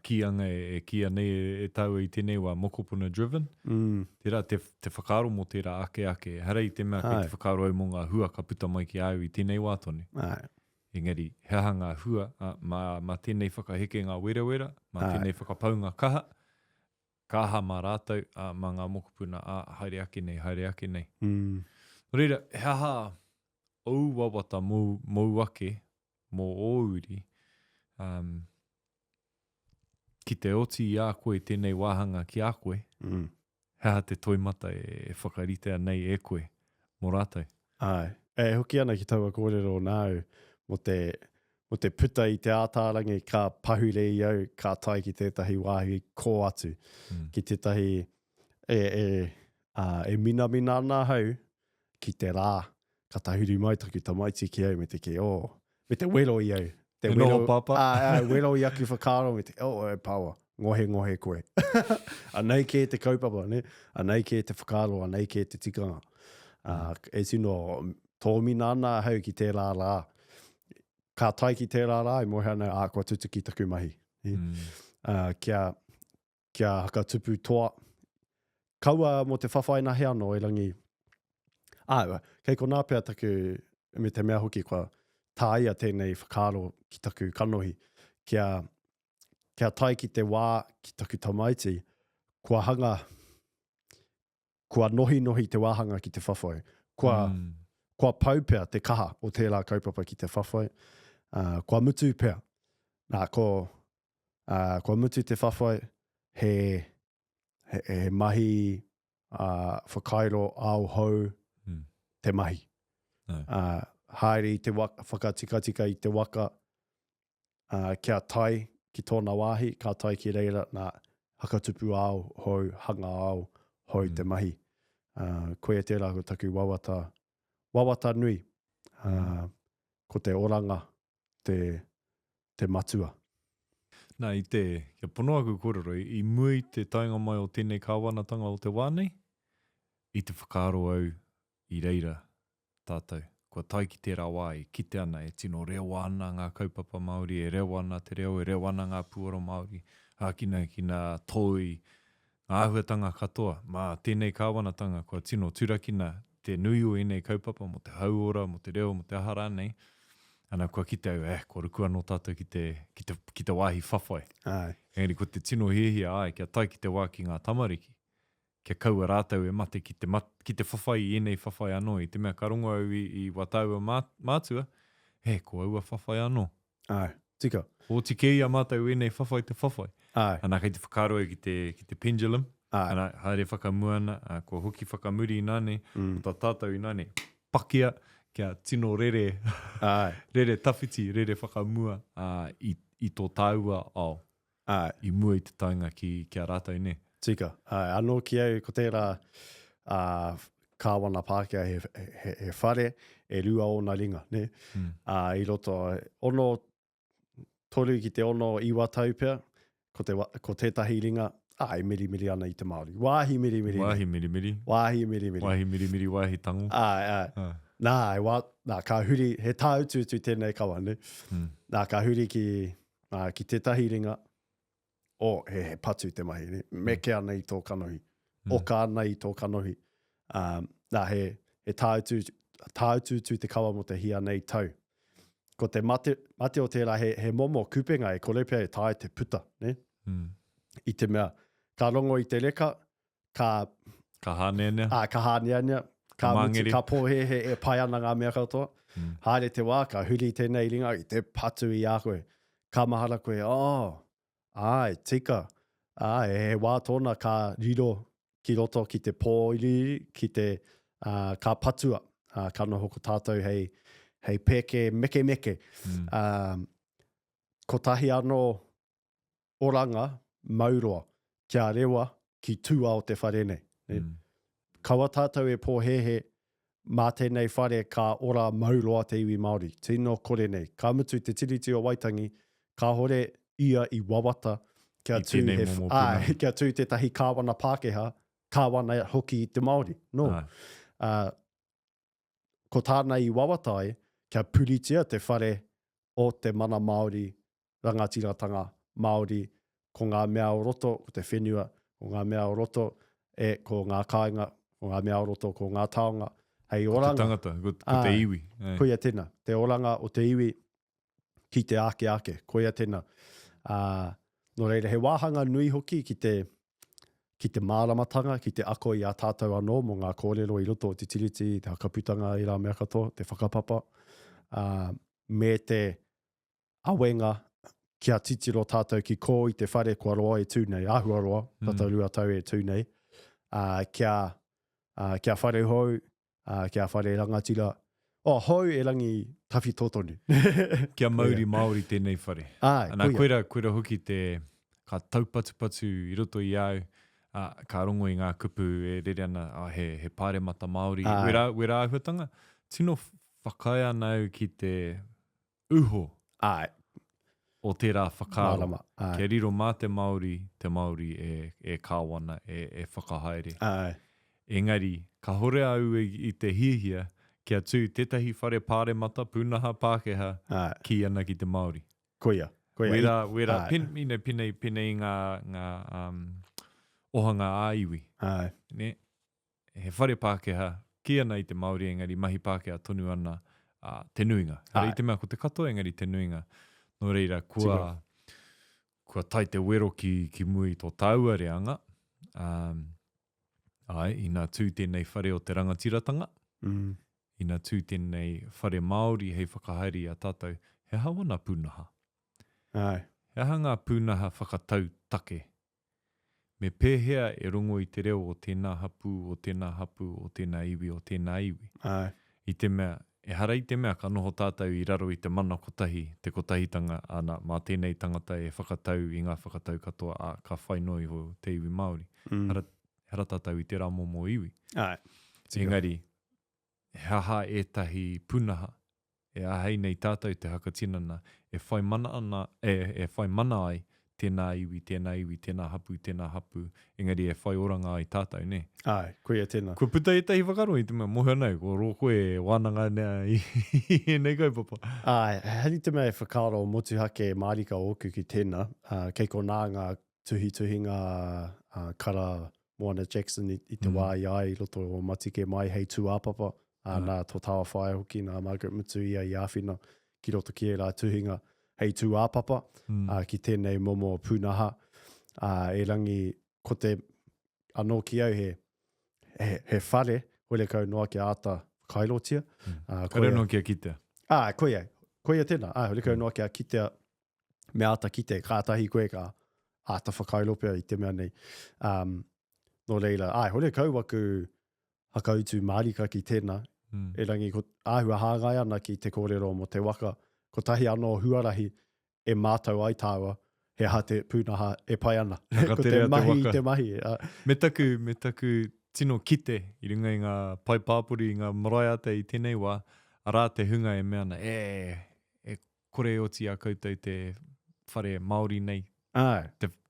kianga e kia nei e tau i tēnei wā mokopuna driven. Tērā te whakaro mo tērā ake. Harei te mea kei te whakaro au mo ngā hua ka puta mai ki au i tēnei wā tone. Engari, he hanga hua, ma tēnei whakaheke ngā wera, ma tēnei whakapau ngā kaha mā rātou, ma ngā mokopuna, haere ake nei. Reira, he aha au wawata mou ake, mō ōuri, ki te oti i a koe tēnei wāhanga ki a koe, hea te toimata e whakaritea nei e koe, mō rātou. Hoki ana ki taua kōrero nāu, mo te puta i te ātārangi ka pahure i au, ka tai ki tētahi wāhi kō atu, ki tētahi e mina ana hau, ki te rā, ka tahuri mai taku tamaiti ki au, me te wero i au. Te noho papa. Wero i aku whakaro, me te, paua, ngohe koe. Anei ke te kaupapa, ne? Anei ke te whakaro, anei ke te tikanga. E sino, tō mina ana hau ki tērā rā. Ka tai ki tērā rā, i mohe ana, kua tutu ki taku mahi. Kia haka tupu toa. Kaua mo te whawhai nahi anō e rangi. Kei ko nā pēr taku, me te mea hoki kua tāia tēnei whakaro ki taku kanohi. Kia tai ki te wā ki taku tamaiti, kua nohi te wāhanga ki te whawhai. Kua pau pēr te kaha o tērā kaupapa ki te whawhai. Kua mutu pēr. Nā, kua mutu te whawhai, he mahi whakairo au hou te mahi. Haere i te whakatika i te waka, kia tai ki tōna wāhi, ka tai ki reira, nā hakatupu au hou, hanga au hou te mahi. Koe tērā ko taku wawata nui, ko te oranga, te matua. Nā, kia pono aku kōrero, i mui te tainga mai o tēnei kāwanatanga o te wānei, i te whakaro au i reira tātou. Kua tai ki tērā wā e kite ana, e tino reo ana ngā kaupapa Māori, e reo ana te reo, e reo ana ngā puoro Māori, kina toi, ngā ahuatanga katoa, mā tēnei kāwanatanga, kua tino turakina te nui o enei kaupapa, mo te hauora, mo te reo, mo te ahara nei, ana kua kite au, kua rukua no tātou ki te wāhi whawhai. Engari, ko te tino hihia, kia tai ki te wā ki ngā tamariki, kia kaua rātau e mate ki te whawhai i enei whawhai anō. I te mea ka rongo au i wataua mātua, he, ko aua whawhai anō. Ai, tika. O te kei a mātou enei whawhai te whawhai. Ai. Ana kei te whakaroa ki te pendulum. Ai. Ana haere whakamuana, kua hoki whakamuri i nāne, o tā tātou i nāne, pakia kia tino rere, rere tawhiti, rere whakamua i tō tāua ao. I mua i te taunga kia rātou ne. Tika. Anō ki au, ko tērā kāwana Pākehā he whare, e rua o nā ringa, ne? I roto, ono, toru ki te ono iwa taupea, ko tētahi ringa, e miri ana i te Māori. Wāhi miri. Wāhi miri. Wāhi miri. Wāhi miri, wāhi tango. Nā, ka huri, he tāututu tēnei kawa, ne? Nā, ka huri ki tētahi ringa, he patu te mahi, ne? Meke ana i tō kanohi. Oka ana i tō kanohi. Nā, he tāututu te kawa mo te hia nei tau. Ko te mate o tērā, he momo kupenga e korepea e tāi te puta, ne? I te mea, ka rongo i te reka, ka hāneania. Ka hāneania. Ka pōhehe e pai ana ngā mea katoa. Haere te wā, ka huri tēnei ringa i te patu i a koe. Ka mahara koe, tika. He wā tōna ka riro ki roto ki te pōiri, ki te ka patua. Ka noho ko tātou hei peke meke. Ko tahi anō oranga, mauroa, kia rewa ki tua o te whare nei. Kaua tātou e pōhehe mā tēnei whare ka ora mauroa te iwi Māori. Tino kore nei. Ka mutu te tiriti o Waitangi, ka hore ia i wawata kia tū tētahi kāwana Pākehā, kāwana hoki i te Māori. No. Ko tāna i wawata ai, kia puritia te whare o te mana Māori, rangatiratanga Māori, ko ngā mea o roto, ko te whenua, ko ngā mea o roto, ko ngā kāinga, ko ngā mea o roto, ko ngā taonga. Hei oranga. Ko te tangata, ko te iwi. Koia tēnā. Te oranga o te iwi ki te ake. Koia tēnā. No reira, he wāhanga nui hoki ki te māramatanga, ki te ako i a tātou anō, mo ngā kōrero i roto o te tiriti, te hakaputanga i rā mea katoa, te whakapapa. Me te awenga, kia titiro tātou ki kō i te whare kua roa e tūnei, āhua roa, tātou rua tau e tūnei. Kia whare hou, kia whare rangatira. Hou e rangi tawhi tōtonu. Kia mauri Māori tēnei whare. Ana koera hoki te ka taupatupatu i roto i au, ka rongo i ngā kupu e rere ana, he pāremata Māori. Wera āhuatanga, tino whakai anau ki te uho. O tērā whakaro, kia riro mā te Māori e kāwana, e whakahaere. Engari, ka hore au i te hihia, kia tū tētahi whare pāremata, pūnaha Pākehā, ki ana ki te Māori. Koia. Wera, pinei ngā ohanga āiwi. Ne? He whare Pākehā, ki ana i te Māori, engari mahi Pākehā tonu ana te nuinga. I te mea ko te katoa, engari te nuinga. No reira, kua tai te wero ki mui tō taua reanga. Ina tū tēnei whare o te rangatiratanga. Ina tū tēnei whare Māori hei whakahaere a tātou. He hawana pūnaha. He hanga pūnaha whakatau take. Me pēhea e rongo i te reo o tēnā hapu, o tēnā iwi, o tēnā iwi. I te mea, e hara i te mea ka noho tātou i raro i te mana kotahi, te kotahitanga ana, mā tēnei tangata e whakatau i ngā whakatau katoa ka whainoi ho te iwi Māori. Hara tātou i te rā momo iwi. Engari, he aha ētahi punaha, e ahei nei tātou te hakatinana, e whai mana ai tēnā iwi, tēnā hapu, engari e whai oranga ai tātou, ne? Koia tēnā. Ko puta e tahi whakaro i te mea, mohe anau, ko roko e wānanga nea i nei kaupapa. Heri te mea e whakaro motuhake Mārika oku ki tēnā, kei ko nā ngā tuhinga kara Moana Jackson i te wā i ai, roto o matike mai hei tū āpapa, nā tō tawa whae hoki, nā Margaret Mutu ia i āwhina, ki roto ki e rā tuhinga hei tū āpapa, ki tēnei momo pūnaha, e rangi ko te anō ki au he whare, hore kau noa ki āta kairotia. Kare no kia kitea. Koia tēnā. Hore kau noa ki a kitea me āta kite, kātahi koe ka āta whakairopea i te mea nei. No reira, hore kau waku hakautu mārika ki tēnā, e rangi ko āhua hāngai ana ki te kōrero mo te waka, ko tahi anō huarahi e mātau ai tāua, he ha te pūnaha e pai ana. Ko te mahi i te mahi. Me taku tino kite i runga i ngā pai pāpuri, i ngā maraeata i tēnei wā, arā te hunga e mea ana, e kore oti a koutou te whare Māori nei,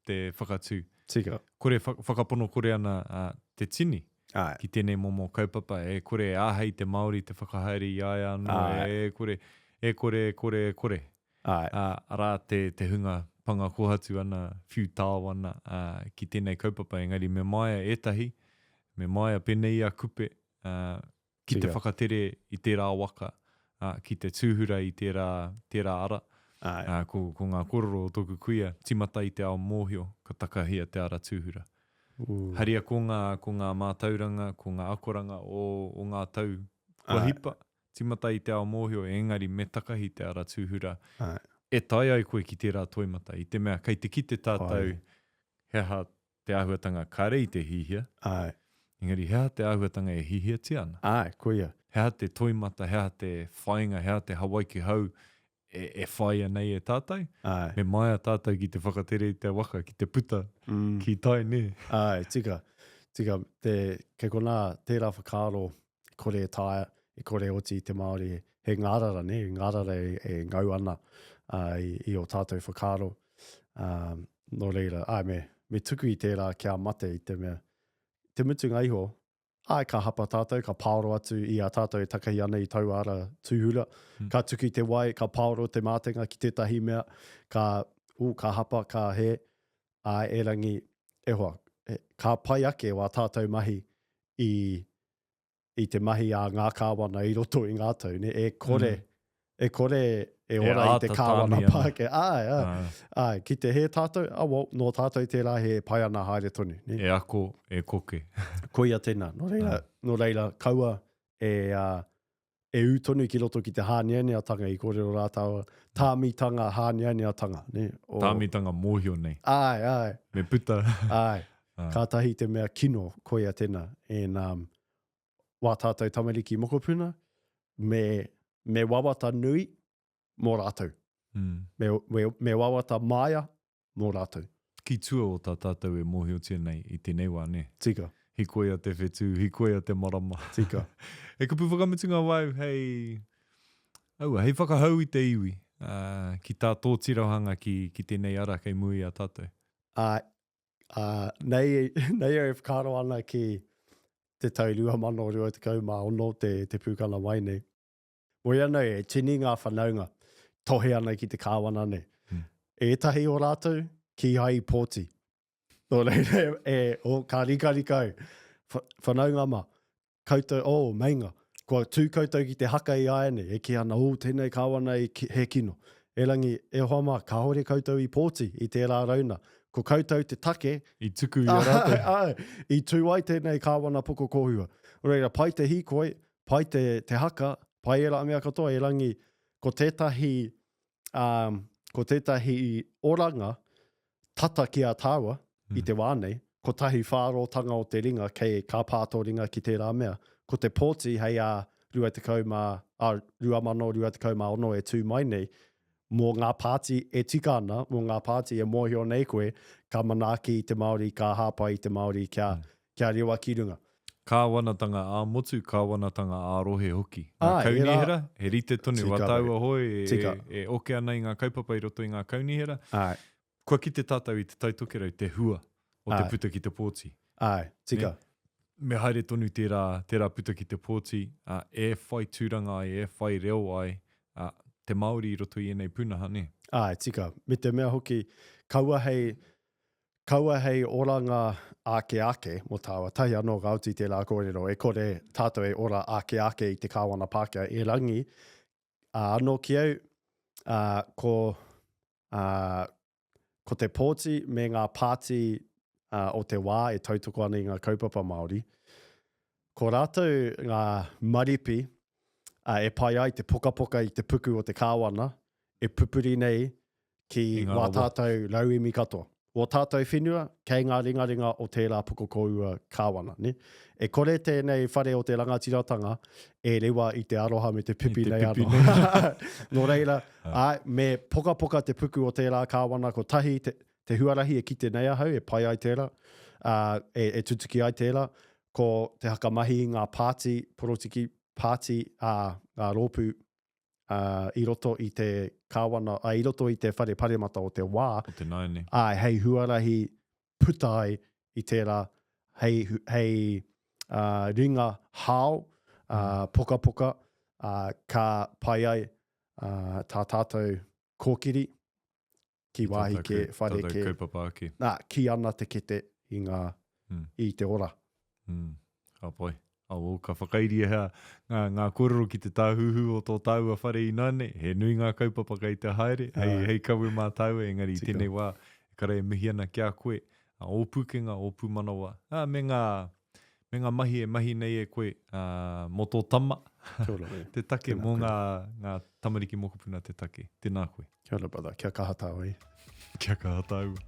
te whakatū. Tika. Kore whakapono kore ana te tini, ki tēnei momo kaupapa, e kore āhei te Māori, te whakahaere i aia anō, e kore. Arā te hunga panga kohatu ana, whiu tāo ana ki tēnei kaupapa, engari me maia etahi, me maia penei a kupe, ki te whakatere i tērā waka, ki te tūhura i tērā ara, ko ngā kōrero o tōku kuia, timata i te ao mōhio, ka takahia te ara tūhura. Haria ko ngā mātauranga, ko ngā akoranga o ngā tau kua hipa, timata i te ao mōhio, engari me takahi te ara tūhura. E tai ai koe ki tērā toimata, i te mea, kei te kite tātou, hea te āhuatanga kare i te hihia, engari hea te āhuatanga e hihia te ana. Hea te toimata, hea te whainga, hea te Hawaiki Hou, e whaia nei e tātou. Me maia tātou ki te whakatere i te waka, ki te puta, ki tai ne. Tika, ke kona tērā whakaro, kore taia, e kore oti i te Māori, he ngārara ne, ngārara e ngau ana i o tātou whakaro. No reira, me tuku i tērā kia mate i te mea. Te mutunga iho, ka hapa tātou, ka paoro atu i a tātou e takahi ana i tau ara tūhura. Ka tuku i te wai, ka paoro te mātenga ki tētahi mea, ka hapa, ka he, e rangi, e hoa. Ka pai ake wā tātou mahi i te mahi a ngā kāwana i roto i ngātou. Ne? E kore e ora i te kāwana pāke. Ki te he tātou, no tātou tērā he pai ana haere tonu. Ne? E ako, e koke. Koia tēnā. No reira, kaua e utonu ki roto ki te hānianiatanga i kōrero rātaua. Tāmitanga hānianiatanga. Ne? Tāmitanga mōhio nei. Me puta. Kātahi te mea kino, koia tēnā. Wā tātou tamariki mokopuna, me wawata nui mō rātou. Me wawata maia mō rātou. Ki tua o tā tātou e mōhio tēnei i tēnei wā, ne? Tika. Hikoia te whetū, hikoia te marama. Tika. E kupu whakamutunga wau, hei whakahau i te iwi, ki tā tō tirohanga ki tēnei ara kei mui a tātou. Nei e whakaro ana ki te tau 2020 te pūkana mai nei. Moi ana e tini ngā whanaunga tohe ana ki te kāwana nei. Ētahi o rātou ki hai pōti. Nō reira ka rikau. Whanaunga ma. Koutou, meinga. Kua tū koutou ki te haka i aia nei. E ki ana, tēnei kāwana he kino. E rangi, e hoa ma, ka hore koutou i pōti i tērā rauna. Ko koutou te take. I tuku i a rātou. I tū ai tēnei kāwana poko kohua. Reira, pai te hikoi, pai te haka, pai e la mea katoa, e rangi, ko tētahi oranga tata ki a tāua i te wānei, ko tahi whārotanga o te ringa, kei ka pāto ringa ki tērā mea. Ko te pōti hei a 2020 e tū mai nei, mō ngā pāti e tika ana, mō ngā pāti e mōhio nei koe, ka manaaki i te Māori, ka hāpai i te Māori, kia rewa ki runga. Kāwanatanga ā motu, kāwanatanga ā rohe hoki. Ngā kaunihera, he rite tonu wataua hoi, e oke ana i ngā kaupapa i roto i ngā kaunihera. Kua ki te tātou i te tautokera i te hua o te puta ki te pōti. Tika. Me haere tonu tērā puta ki te pōti, e whai tūranga ai, e whai reo ai, te Māori i roto i enei punaha, ne? Tika. Me te mea hoki, kaua hei oranga ake, mo tāua, tahi anō gauti te la kōrero, e kore tātou e ora ake i te kāwana Pākehā, e rangi, anō ki au, ko te pōti me ngā pāti o te wā e tautoko ana i ngā kaupapa Māori. Ko rātou ngā maripi e pai ai te pokapoka i te puku o te kāwana, e pupuri nei ki wā tātou lauemi katoa. O tātou whenua, kei ngā ringaringa o tērā pukokoua kāwana. Ne? E kore tēnei whare o te rangatiratanga, e rewa i te aroha me te pipi nei ano. Nō reira, me pokapoka te puku o tērā kāwana, ko tahi te huarahi e kite nei ahau, e pai ai tērā, e tutuki ai tērā, ko te hakamahi ngā pāti, porotiki pāti ngā rōpū i roto i te kāwana, i roto i te whare paremata o te wā. O te naine. Hei huarahi putai i tērā, hei ringa hao, poka, ka pai ai tā tātou kōkiri, ki wāhi ke whare ke. Tātou kaupapa ake. Ki ana te kete i te ora. Ka pai. Ka whakairia ngā kōrero ki te tāhuhu o tō tāua whare i nane. He nui ngā kaupapa kei te haere. Hei kaue mā tāua, engari tēnei wā. E kare mihi ana kia koe. Ōpukenga, ōpu manawa. Me ngā mahi e mahi nei e koe mo tō tama. Te take mō ngā tamariki mokopuna te take. Tēnā koe. Kia ora, brother. Kia kaha tāua. Kia kaha tāua.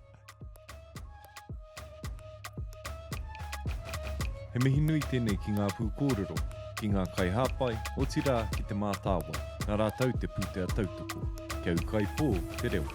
He mihi nui tēnei ki ngā Pū Kōrero, ki ngā kai hāpai, o tira ki te Mataora, ngā rātau te pūtea tautoko, kia ukai pō te reo.